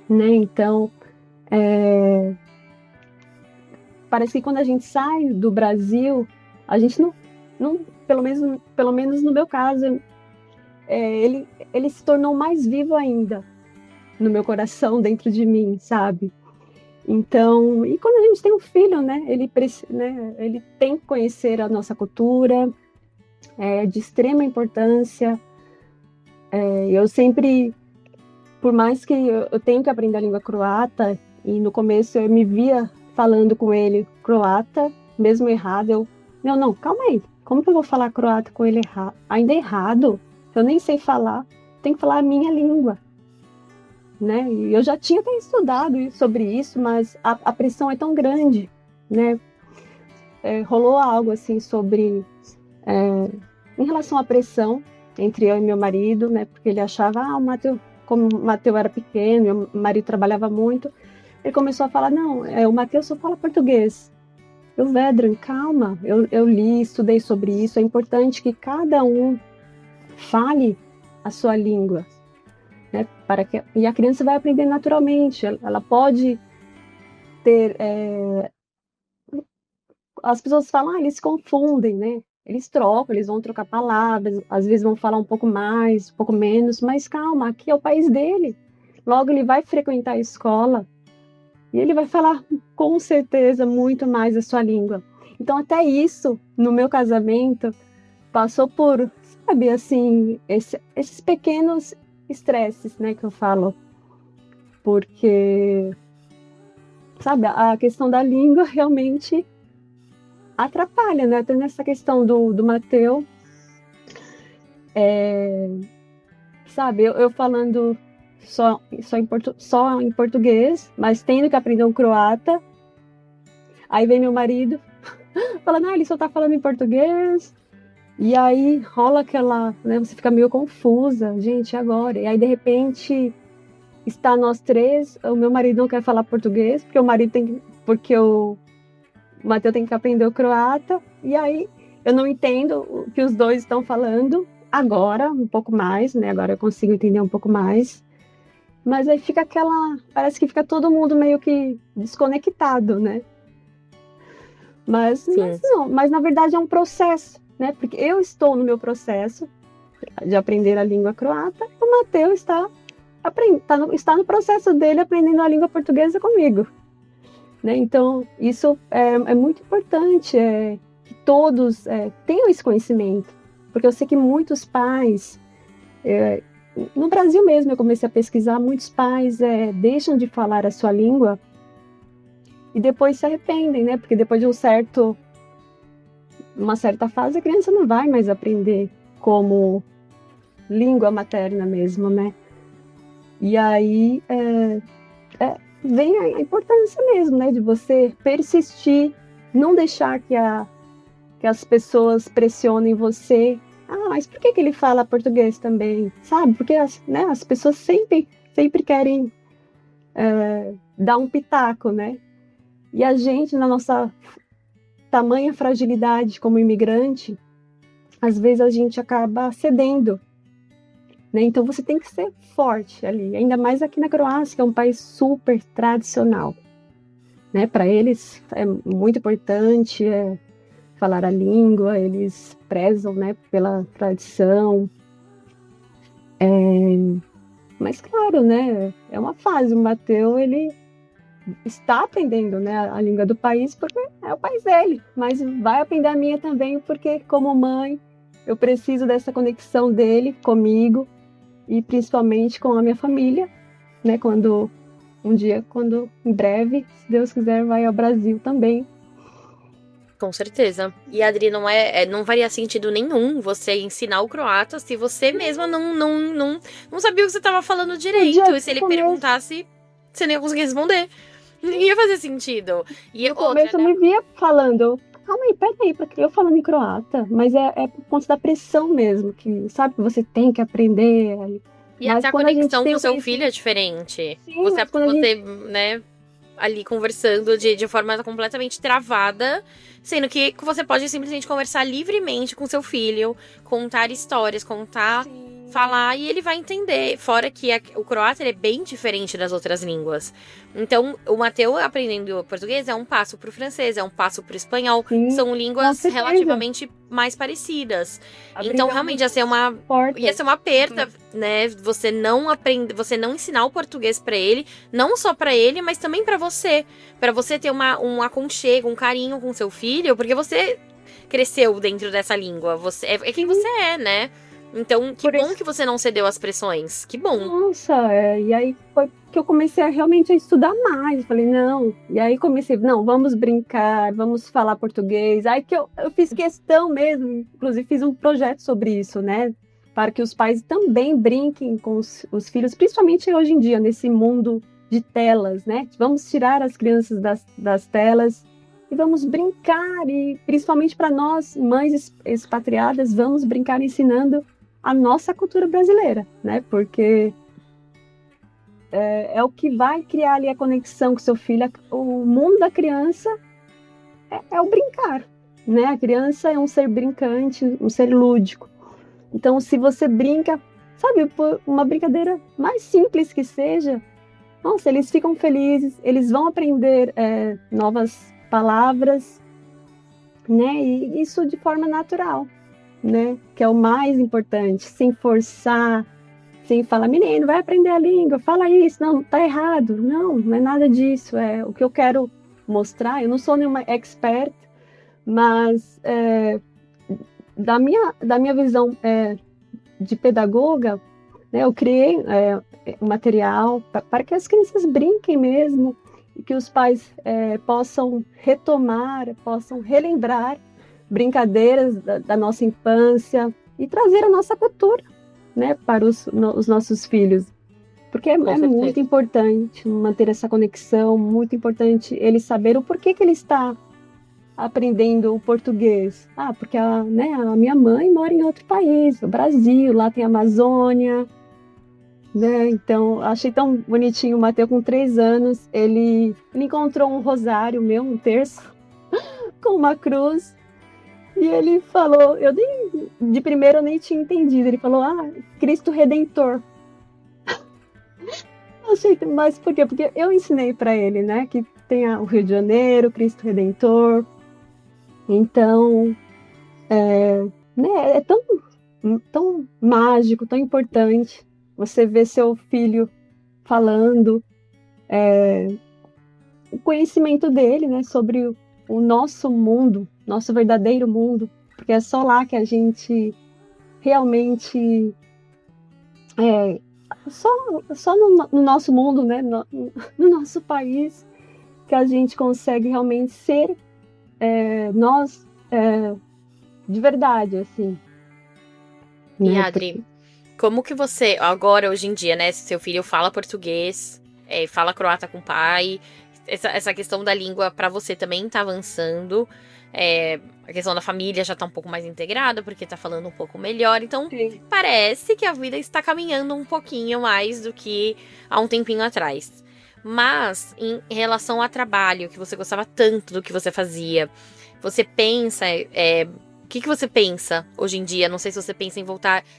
né? Então, parece que quando a gente sai do Brasil, a gente não pelo menos no meu caso, ele se tornou mais vivo ainda no meu coração, dentro de mim, sabe? Então, e quando a gente tem um filho, né? Ele tem que conhecer a nossa cultura, é de extrema importância. Eu sempre, por mais que eu tenha que aprender a língua croata, e no começo eu me via falando com ele croata, mesmo errado, não, calma aí, como que eu vou falar croata com ele ainda errado? Eu nem sei falar, tenho que falar a minha língua, né? E eu já tinha até estudado sobre isso, mas a pressão é tão grande, né? Rolou algo assim sobre, em relação à pressão, entre eu e meu marido, né? Porque ele achava, como o Mateus era pequeno, meu marido trabalhava muito, ele começou a falar, não, o Mateus só fala português. Eu, Vedran, calma, eu li, estudei sobre isso, é importante que cada um fale a sua língua, né? E a criança vai aprender naturalmente, ela pode ter... as pessoas falam, eles se confundem, né? Eles trocam, eles vão trocar palavras, às vezes vão falar um pouco mais, um pouco menos, mas calma, aqui é o país dele. Logo ele vai frequentar a escola e ele vai falar com certeza muito mais a sua língua. Então até isso, no meu casamento, passou por, sabe, assim, esses pequenos estresses, né, que eu falo. Porque, sabe, a questão da língua realmente atrapalha, né? Até nessa questão do Mateus, sabe, eu falando só em português, mas tendo que aprender um croata. Aí vem meu marido falando, ele só tá falando em português. E aí rola aquela, né, você fica meio confusa, gente, e agora? E aí de repente está nós três, o meu marido não quer falar português, porque o Mateus tem que aprender o croata, e aí eu não entendo o que os dois estão falando agora, um pouco mais, né? Agora eu consigo entender um pouco mais. Mas aí fica parece que fica todo mundo meio que desconectado, né? Mas na verdade é um processo, né? Porque eu estou no meu processo de aprender a língua croata, e o Mateus está no processo dele aprendendo a língua portuguesa comigo. Né? Então, isso é muito importante, que todos tenham esse conhecimento, porque eu sei que muitos pais, no Brasil mesmo eu comecei a pesquisar, muitos pais deixam de falar a sua língua e depois se arrependem, né? Porque depois de uma certa fase, a criança não vai mais aprender como língua materna mesmo, né? E aí vem a importância mesmo, né, de você persistir, não deixar que as pessoas pressionem você. Mas por que ele fala português também? Sabe? Porque as pessoas sempre querem dar um pitaco, né? E a gente, na nossa tamanha fragilidade como imigrante, às vezes a gente acaba cedendo. Né? Então você tem que ser forte ali, ainda mais aqui na Croácia, que é um país super tradicional. Né? Para eles é muito importante falar a língua, eles prezam, né, pela tradição. Mas claro, né, é uma fase, o Mateus, ele está aprendendo, né, a língua do país porque é o país dele, mas vai aprender a minha também porque como mãe eu preciso dessa conexão dele comigo e principalmente com a minha família, né, quando em breve, se Deus quiser, vai ao Brasil também. Com certeza. E, Adri, não faria sentido nenhum você ensinar o croata se você mesma não sabia o que você estava falando direito. E se ele perguntasse, você nem ia conseguir responder. Não ia fazer sentido. E no começo eu me via falando, calma aí, peraí, eu falando em croata, mas é por conta da pressão mesmo, que sabe que você tem que aprender. E até a conexão com o seu filho é diferente. Sim, você né, ali conversando de forma completamente travada, sendo que você pode simplesmente conversar livremente com seu filho, contar histórias, falar, e ele vai entender. Fora que o croata ele é bem diferente das outras línguas. Então, o Mateus aprendendo português é um passo pro francês, é um passo pro espanhol. Sim, são línguas relativamente mais parecidas. Então, realmente, ia ser uma perda, né? Você não ensinar o português pra ele, não só pra ele, mas também pra você. Pra você ter um aconchego, um carinho com seu filho, porque você cresceu dentro dessa língua. Você é quem você é, né? Então, que bom que você não cedeu às pressões. Que bom. Nossa, e aí foi que eu comecei realmente a estudar mais. Falei, não. E aí vamos brincar, vamos falar português. Aí que eu fiz questão mesmo, inclusive fiz um projeto sobre isso, né? Para que os pais também brinquem com os filhos, principalmente hoje em dia, nesse mundo de telas, né? Vamos tirar as crianças das telas e vamos brincar. E principalmente para nós, mães expatriadas, vamos brincar ensinando a nossa cultura brasileira, né? Porque é o que vai criar ali a conexão com seu filho. O mundo da criança é o brincar, né? A criança é um ser brincante, um ser lúdico. Então, se você brinca, sabe, por uma brincadeira mais simples que seja, nossa, eles ficam felizes, eles vão aprender novas palavras, né? E isso de forma natural, né? Que é o mais importante, sem forçar, sem falar, menino, vai aprender a língua, fala isso, não, tá errado. Não, não é nada disso. É o que eu quero mostrar. Eu não sou nenhuma expert, mas da minha visão de pedagoga, né, eu criei um material para que as crianças brinquem mesmo e que os pais possam retomar, possam relembrar brincadeiras da nossa infância e trazer a nossa cultura, né, para os nossos filhos. Porque é muito importante manter essa conexão, muito importante ele saber o porquê que ele está aprendendo o português. Porque a minha mãe mora em outro país, no Brasil, lá tem a Amazônia, né? Então, achei tão bonitinho o Mateus com 3 anos, ele encontrou um rosário meu, um terço, com uma cruz, e ele falou, de primeiro eu nem tinha entendido, ele falou, Cristo Redentor. Achei, mas por quê? Porque eu ensinei para ele, né, que tem o Rio de Janeiro, Cristo Redentor. Então, né, é tão mágico, tão importante você ver seu filho falando o conhecimento dele, né, sobre o nosso mundo, nosso verdadeiro mundo, porque é só lá que a gente realmente só no nosso mundo, né, no nosso país, que a gente consegue realmente ser nós de verdade, assim. E né? Adri, como que você, agora, hoje em dia, né, se seu filho fala português, fala croata com o pai, essa questão da língua pra você também tá avançando, a questão da família já tá um pouco mais integrada, porque tá falando um pouco melhor, então Sim. parece que a vida está caminhando um pouquinho mais do que há um tempinho atrás. Mas, em relação ao trabalho, que você gostava tanto do que você fazia, você pensa, o que você pensa hoje em dia? Não sei se você pensa em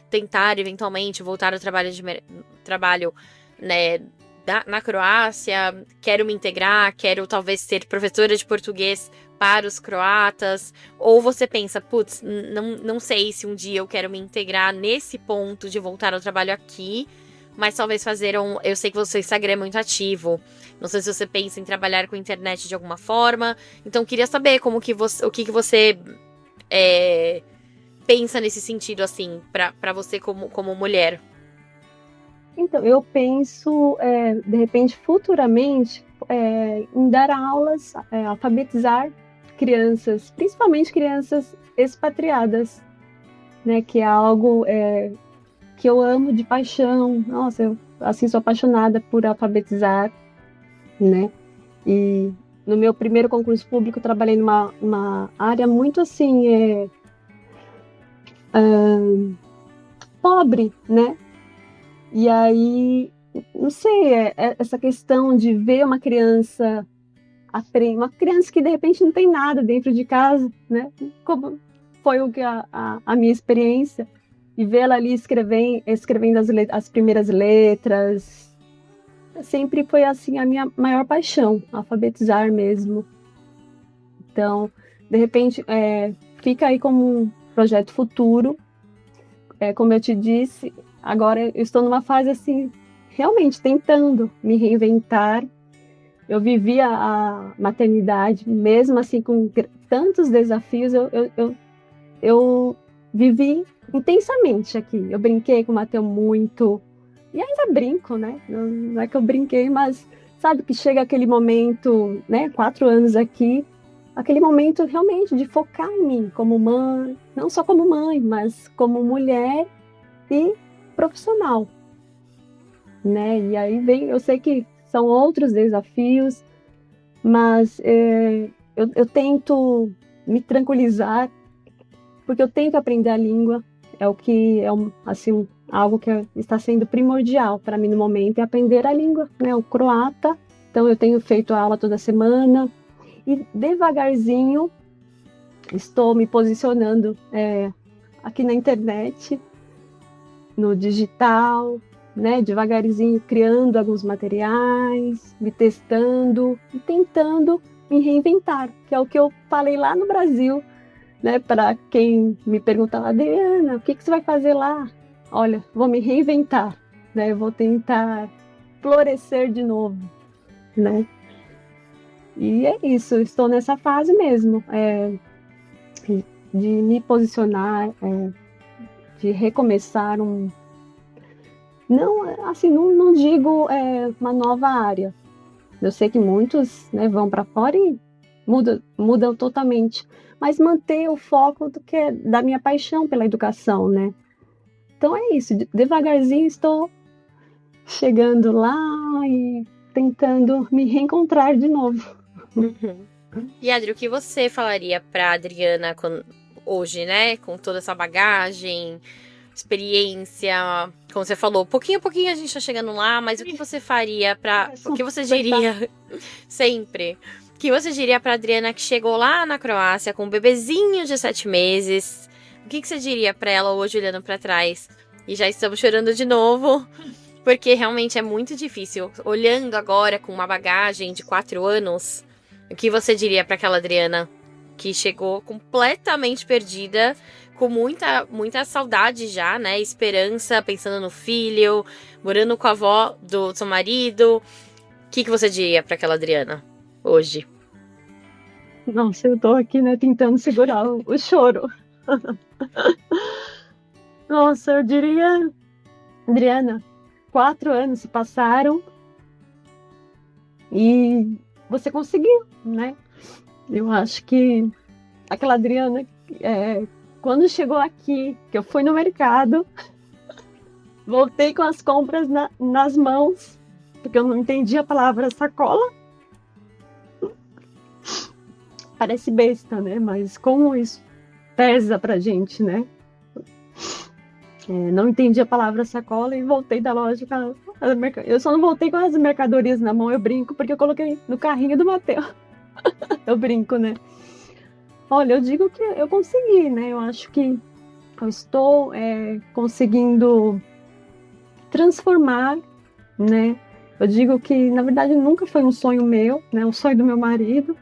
tentar eventualmente voltar ao trabalho, né, na Croácia, quero me integrar, quero talvez ser professora de português para os croatas, ou você pensa, putz, não sei se um dia eu quero me integrar nesse ponto de voltar ao trabalho aqui, mas talvez fazer eu sei que o seu Instagram é muito ativo, não sei se você pensa em trabalhar com internet de alguma forma, então queria saber o que você pensa nesse sentido, assim, pra você como mulher. Então, eu penso, de repente, futuramente, em dar aulas, alfabetizar crianças, principalmente crianças expatriadas, né, que é algo que eu amo de paixão. Nossa, eu assim sou apaixonada por alfabetizar, né? E no meu primeiro concurso público eu trabalhei numa área muito assim pobre, né? E aí, não sei, essa questão de ver uma criança que de repente não tem nada dentro de casa, né? Como foi a minha experiência, e vê-la ali escrevendo as primeiras letras, sempre foi assim a minha maior paixão, alfabetizar mesmo. Então, de repente, fica aí como um projeto futuro. Como eu te disse, agora eu estou numa fase assim, realmente tentando me reinventar. Eu vivi a maternidade, mesmo assim com tantos desafios, eu vivi intensamente aqui. Eu brinquei com o Mateus muito, e ainda brinco, né? Não é que eu brinquei, mas sabe que chega aquele momento, né? 4 anos aqui, aquele momento realmente de focar em mim como mãe, não só como mãe, mas como mulher e profissional, né? E aí eu sei que são outros desafios, mas eu tento me tranquilizar, porque eu tenho que aprender a língua, é o que é assim, algo que está sendo primordial para mim no momento, é aprender a língua, né, o croata. Então eu tenho feito aula toda semana e devagarzinho estou me posicionando aqui na internet, no digital, né, devagarzinho criando alguns materiais, me testando e tentando me reinventar, que é o que eu falei lá no Brasil, né, para quem me perguntava, Adriana, o que você vai fazer lá? Olha, vou me reinventar, né, vou tentar florescer de novo, né? E é isso, estou nessa fase mesmo, de me posicionar, de recomeçar não, assim, não digo uma nova área. Eu sei que muitos, né, vão para fora e mudam totalmente, mas manter o foco da minha paixão pela educação, né? Então é isso, devagarzinho estou chegando lá e tentando me reencontrar de novo. Uhum. E Adri, o que você falaria para Adriana hoje, né, com toda essa bagagem, experiência, como você falou, pouquinho a pouquinho a gente tá chegando lá, mas o que você faria o que você diria sempre? O que você diria pra Adriana que chegou lá na Croácia com um bebezinho de 7 meses? O que você diria pra ela hoje olhando pra trás? E já estamos chorando de novo, porque realmente é muito difícil. Olhando agora com uma bagagem de 4 anos, o que você diria pra aquela Adriana que chegou completamente perdida, com muita saudade já, né? Esperança, pensando no filho, morando com a avó do seu marido. O que você diria para aquela Adriana hoje? Nossa, eu tô aqui, né, tentando segurar o choro. Nossa, eu diria, Adriana, 4 anos se passaram e você conseguiu, né? Eu acho que aquela Adriana, quando chegou aqui, que eu fui no mercado, voltei com as compras nas mãos, porque eu não entendi a palavra sacola. Parece besta, né? Mas como isso pesa pra gente, né? Não entendi a palavra sacola e voltei da loja. Eu só não voltei com as mercadorias na mão, eu brinco, porque eu coloquei no carrinho do Mateus. Eu brinco, né? Olha, eu digo que eu consegui, né? Eu acho que eu estou conseguindo transformar, né? Eu digo que, na verdade, nunca foi um sonho meu, né? Um sonho do meu marido,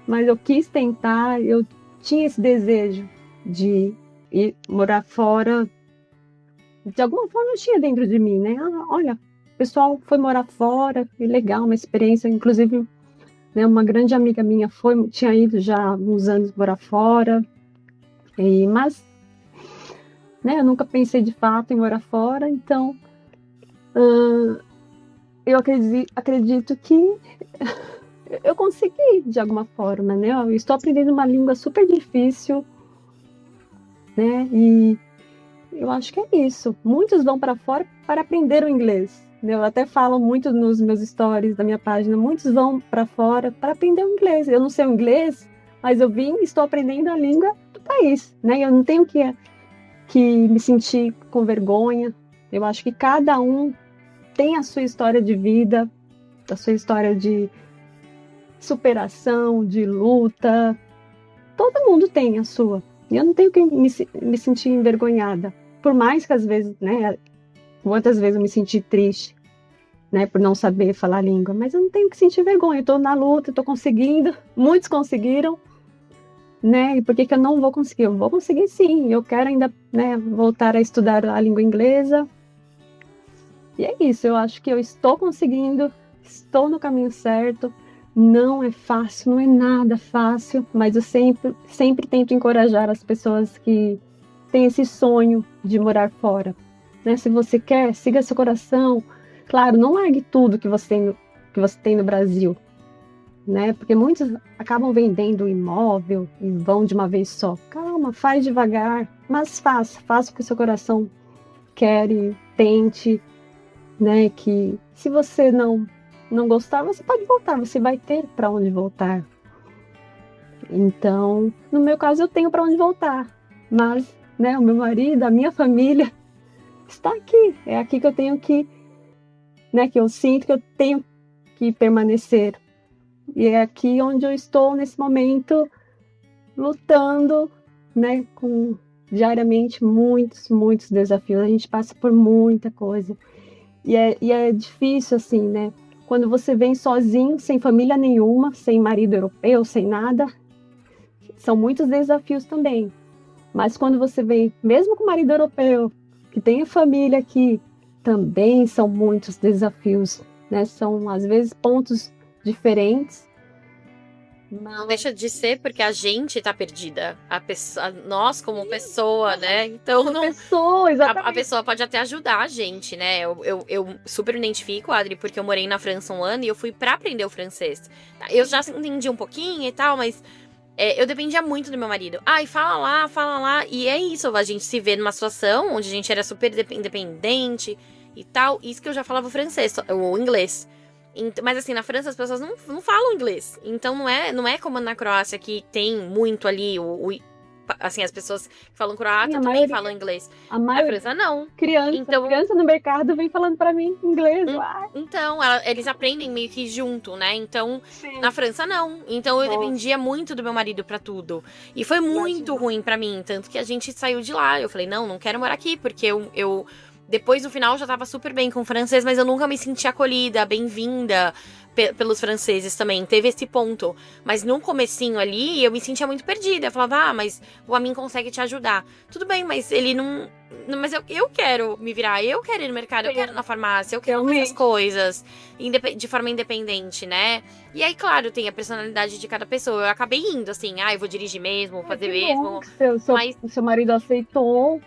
mas eu quis tentar, eu tinha esse desejo de ir morar fora. De alguma forma eu tinha dentro de mim, né? Olha, o pessoal foi morar fora, que legal, uma experiência, inclusive, né, uma grande amiga minha tinha ido já há uns anos morar fora, mas né, eu nunca pensei de fato em morar fora, então eu acredito que eu consegui de alguma forma, né? Eu estou aprendendo uma língua super difícil, né? E eu acho que é isso. Muitos vão para fora para aprender o inglês. Eu até falo muito nos meus stories da minha página. Muitos vão para fora para aprender o inglês. Eu não sei o inglês, mas eu vim e estou aprendendo a língua do país, né? Eu não tenho que me sentir com vergonha. Eu acho que cada um tem a sua história de vida, a sua história de superação, de luta. Todo mundo tem a sua. E eu não tenho que me sentir envergonhada. Por mais que às vezes, né, muitas vezes eu me senti triste, né, por não saber falar a língua, mas eu não tenho que sentir vergonha. Eu tô na luta, eu tô conseguindo, muitos conseguiram, né, e por que eu não vou conseguir? Eu vou conseguir sim, eu quero ainda, né, voltar a estudar a língua inglesa. E é isso, eu acho que eu estou conseguindo, estou no caminho certo. Não é fácil, não é nada fácil, mas eu sempre tento encorajar as pessoas que têm esse sonho de morar fora, né? Se você quer, siga seu coração. Claro, não largue tudo que você tem no Brasil, né? Porque muitos acabam vendendo o imóvel e vão de uma vez só. Calma, faz devagar, mas faça o que o seu coração quer e tente, né? Que se você não gostar, você pode voltar, você vai ter para onde voltar. Então, no meu caso, eu tenho para onde voltar, mas né? O meu marido, a minha família está aqui. É aqui que eu tenho que, né? Que eu sinto que eu tenho que permanecer. E é aqui onde eu estou nesse momento lutando, né? Com diariamente muitos desafios. A gente passa por muita coisa. E é difícil, assim, né? Quando você vem sozinho, sem família nenhuma, sem marido europeu, sem nada, são muitos desafios também. Mas quando você vem, mesmo com marido europeu, que tem a família aqui, também são muitos desafios, né? São, às vezes, pontos diferentes. Não deixa de ser porque a gente tá perdida. Nós como pessoa, né? Então não. Pessoa, exatamente. A pessoa pode até ajudar a gente, né? Eu super me identifico, Adri, porque eu morei na França 1 ano e eu fui pra aprender o francês. Eu já entendi um pouquinho e tal, mas eu dependia muito do meu marido. E fala lá. E é isso, a gente se vê numa situação onde a gente era super independente e tal. Isso que eu já falava o francês, ou o inglês. Mas assim, na França as pessoas não falam inglês. Então não é como na Croácia, que tem muito ali assim, as pessoas que falam croata também falam inglês. Na França, não. Criança no mercado vem falando pra mim inglês. Então, eles aprendem meio que junto, né? Então, sim. Na França, não. Então, eu dependia muito do meu marido pra tudo. E foi muito ruim pra mim. Tanto que a gente saiu de lá. Eu falei, não quero morar aqui. Porque eu depois, no final, já tava super bem com o francês, mas eu nunca me senti acolhida, bem-vinda pelos franceses também. Teve esse ponto. Mas no comecinho ali, eu me sentia muito perdida. Eu falava, mas o Amin consegue te ajudar. Tudo bem, mas ele não... Mas eu quero me virar, eu quero ir no mercado, eu quero ir na farmácia, eu quero fazer as coisas de forma independente, né? E aí, claro, tem a personalidade de cada pessoa. Eu acabei indo, assim, eu vou dirigir mesmo, fazer mesmo. O seu marido aceitou...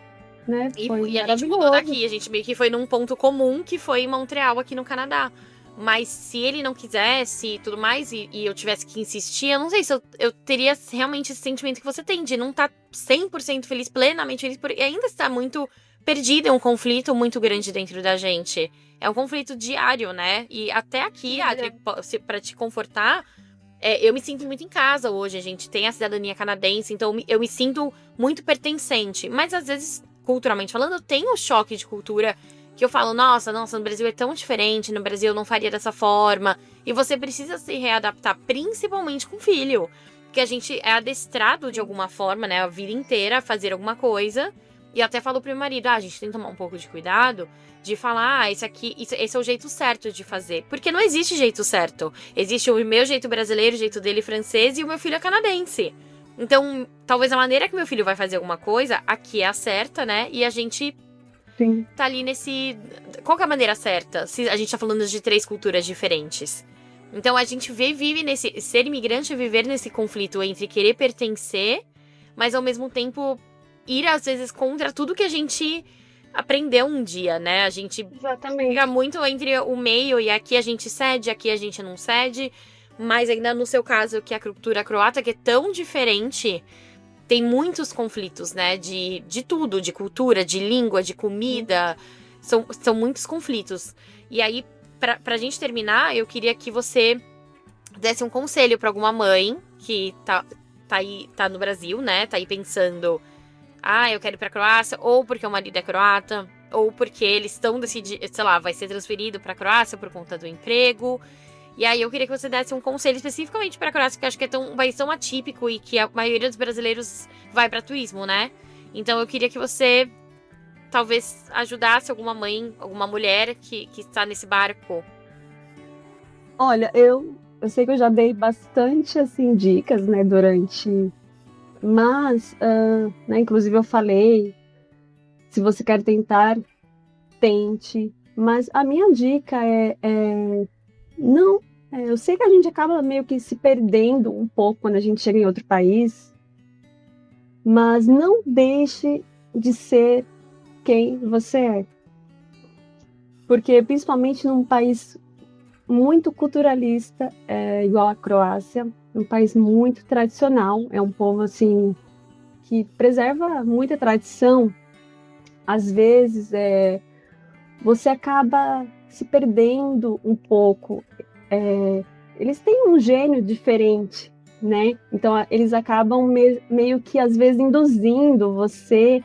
Né? E a gente mudou daqui, a gente meio que foi num ponto comum, que foi em Montreal, aqui no Canadá. Mas se ele não quisesse e tudo mais, e eu tivesse que insistir, eu não sei se eu teria realmente esse sentimento que você tem, de não estar 100% feliz, plenamente feliz, e ainda estar muito perdida, é um conflito muito grande dentro da gente. É um conflito diário, né? E até aqui, Adri, pra te confortar, eu me sinto muito em casa hoje, a gente tem a cidadania canadense, então eu me sinto muito pertencente. Mas às vezes, culturalmente falando, eu tenho um choque de cultura que eu falo, nossa, no Brasil é tão diferente, no Brasil eu não faria dessa forma. E você precisa se readaptar, principalmente com filho. Porque a gente é adestrado de alguma forma, né, a vida inteira a fazer alguma coisa. E até falo pro meu marido, a gente tem que tomar um pouco de cuidado de falar, esse é o jeito certo de fazer. Porque não existe jeito certo. Existe o meu jeito brasileiro, o jeito dele francês, e o meu filho é canadense. Então, talvez a maneira que meu filho vai fazer alguma coisa, aqui é a certa, né? E a gente tá ali nesse... Qual que é a maneira certa? Se a gente tá falando de 3 culturas diferentes. Então, a gente vive nesse... Ser imigrante é viver nesse conflito entre querer pertencer, mas ao mesmo tempo ir, às vezes, contra tudo que a gente aprendeu um dia, né? A gente fica muito entre o meio, e aqui a gente cede, aqui a gente não cede. Mas ainda no seu caso, que é a cultura croata, que é tão diferente, tem muitos conflitos, né? De tudo, de cultura, de língua, de comida. São muitos conflitos. E aí, pra gente terminar, eu queria que você desse um conselho pra alguma mãe que tá no Brasil, né? Tá aí pensando, eu quero ir pra Croácia, ou porque o marido é croata, ou porque eles estão decidindo, sei lá, vai ser transferido pra Croácia por conta do emprego. E aí eu queria que você desse um conselho especificamente pra Croácia, que eu acho que é um país tão atípico e que a maioria dos brasileiros vai pra turismo, né? Então eu queria que você talvez ajudasse alguma mãe, alguma mulher que está nesse barco. Olha, eu sei que eu já dei bastante, assim, dicas, né, durante... Mas, né, inclusive eu falei, se você quer tentar, tente. Mas a minha dica não, eu sei que a gente acaba meio que se perdendo um pouco quando a gente chega em outro país, mas não deixe de ser quem você é. Porque, principalmente num país muito culturalista, igual a Croácia, um país muito tradicional, é um povo, assim, que preserva muita tradição. Às vezes, você acaba se perdendo um pouco. Eles têm um gênio diferente, né? Então, eles acabam meio que, às vezes, induzindo você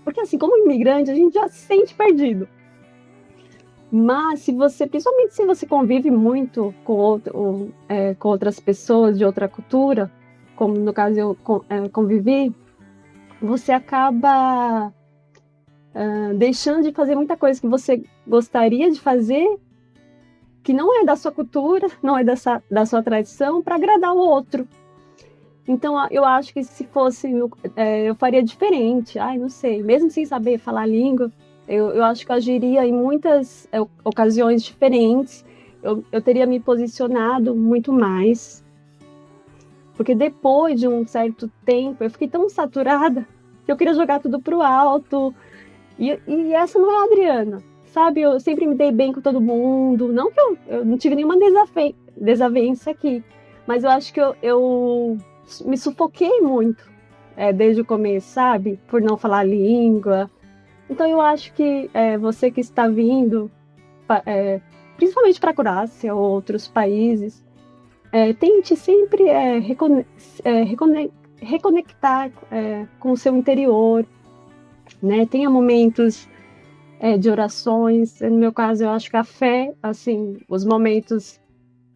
Porque assim, como imigrante, a gente já se sente perdido. Mas principalmente se você convive muito com outras pessoas de outra cultura, como no caso eu convivi, você acaba deixando de fazer muita coisa que você gostaria de fazer, que não é da sua cultura, não é da sua tradição, para agradar o outro. Então, eu acho que se fosse, eu faria diferente. Ai, não sei, mesmo sem saber falar a língua, eu acho que eu agiria em muitas ocasiões diferentes. Eu teria me posicionado muito mais. Porque depois de um certo tempo, eu fiquei tão saturada que eu queria jogar tudo pro alto. E essa não é a Adriana, sabe? Eu sempre me dei bem com todo mundo. Não que eu não tive nenhuma desavença aqui, mas eu acho que eu me sufoquei muito desde o começo, sabe? Por não falar a língua. Então eu acho que você que está vindo, principalmente para a Croácia ou outros países, tente sempre reconectar com o seu interior, né? Tenha momentos de orações. No meu caso, eu acho que a fé, assim, os momentos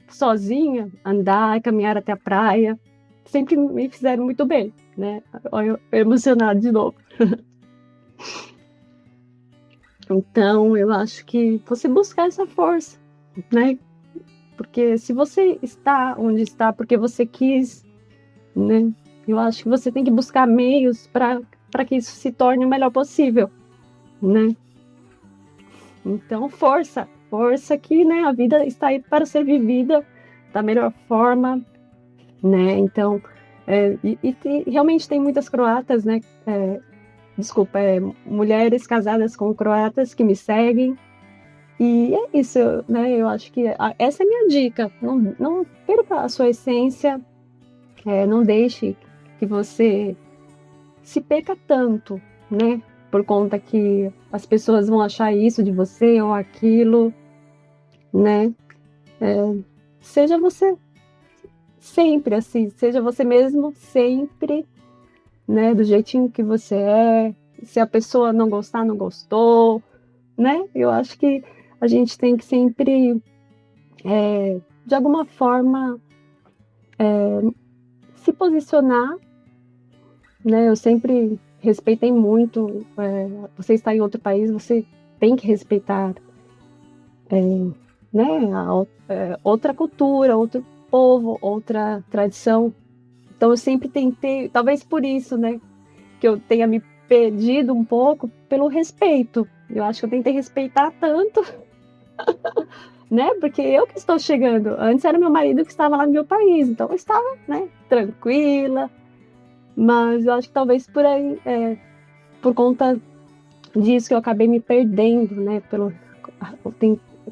sozinha, andar, caminhar até a praia, sempre me fizeram muito bem, né? Eu emocionada de novo. Então, eu acho que você buscar essa força, né? Porque se você está onde está porque você quis, né? Eu acho que você tem que buscar meios para que isso se torne o melhor possível, né? Então, força que, né, a vida está aí para ser vivida da melhor forma, né? Então, realmente tem muitas croatas, né? Mulheres casadas com croatas que me seguem. E é isso, né? Eu acho que essa é a minha dica. Não perca a sua essência, não deixe que você se perca tanto, né? Por conta que as pessoas vão achar isso de você ou aquilo, né? Seja você sempre assim, seja você mesmo sempre, né? Do jeitinho que você é. Se a pessoa não gostar, não gostou, né? Eu acho que a gente tem que sempre, de alguma forma, se posicionar, né? Eu sempre respeitei muito. Você está em outro país, você tem que respeitar, né? Outra cultura, outro povo, outra tradição. Então eu sempre tentei, talvez por isso, né? Que eu tenha me perdido um pouco pelo respeito. Eu acho que eu tentei respeitar tanto, né? Porque eu que estou chegando. Antes era meu marido que estava lá no meu país, então eu estava, né? Tranquila. Mas eu acho que talvez por aí, por conta disso que eu acabei me perdendo, né?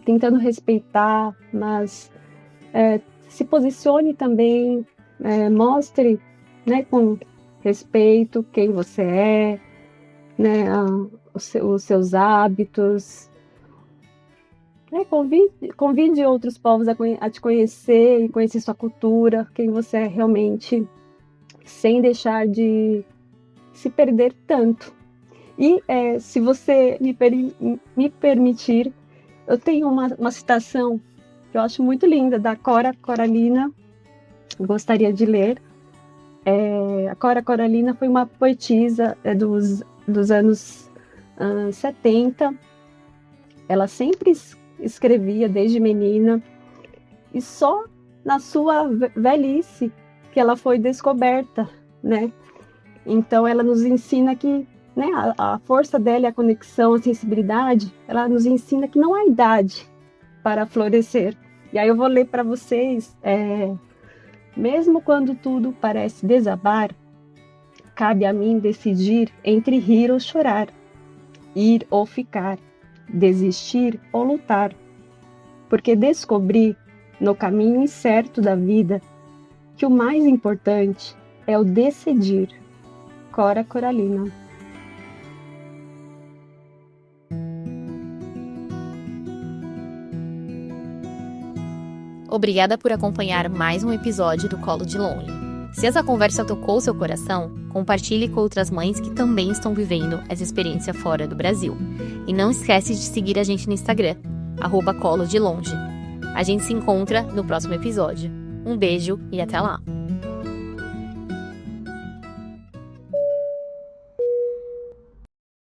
Tentando respeitar, mas se posicione também, mostre, né? Com respeito quem você é, né? Os seus hábitos. Convide outros povos a te conhecer e conhecer sua cultura, quem você é realmente, sem deixar de se perder tanto. E se você me permitir, eu tenho uma citação que eu acho muito linda, da Cora Coralina, gostaria de ler. A Cora Coralina foi uma poetisa dos anos 70. Ela sempre escrevia desde menina, e só na sua velhice que ela foi descoberta, né? Então ela nos ensina que, né, a força dela, a conexão, a sensibilidade, ela nos ensina que não há idade para florescer. E aí eu vou ler para vocês, mesmo quando tudo parece desabar, cabe a mim decidir entre rir ou chorar, ir ou ficar, desistir ou lutar, porque descobri, no caminho incerto da vida, que o mais importante é o decidir. Cora Coralina. Obrigada por acompanhar mais um episódio do Colo de Lonely. Se essa conversa tocou seu coração, compartilhe com outras mães que também estão vivendo essa experiência fora do Brasil. E não esquece de seguir a gente no Instagram, @colodelonge. A gente se encontra no próximo episódio. Um beijo e até lá!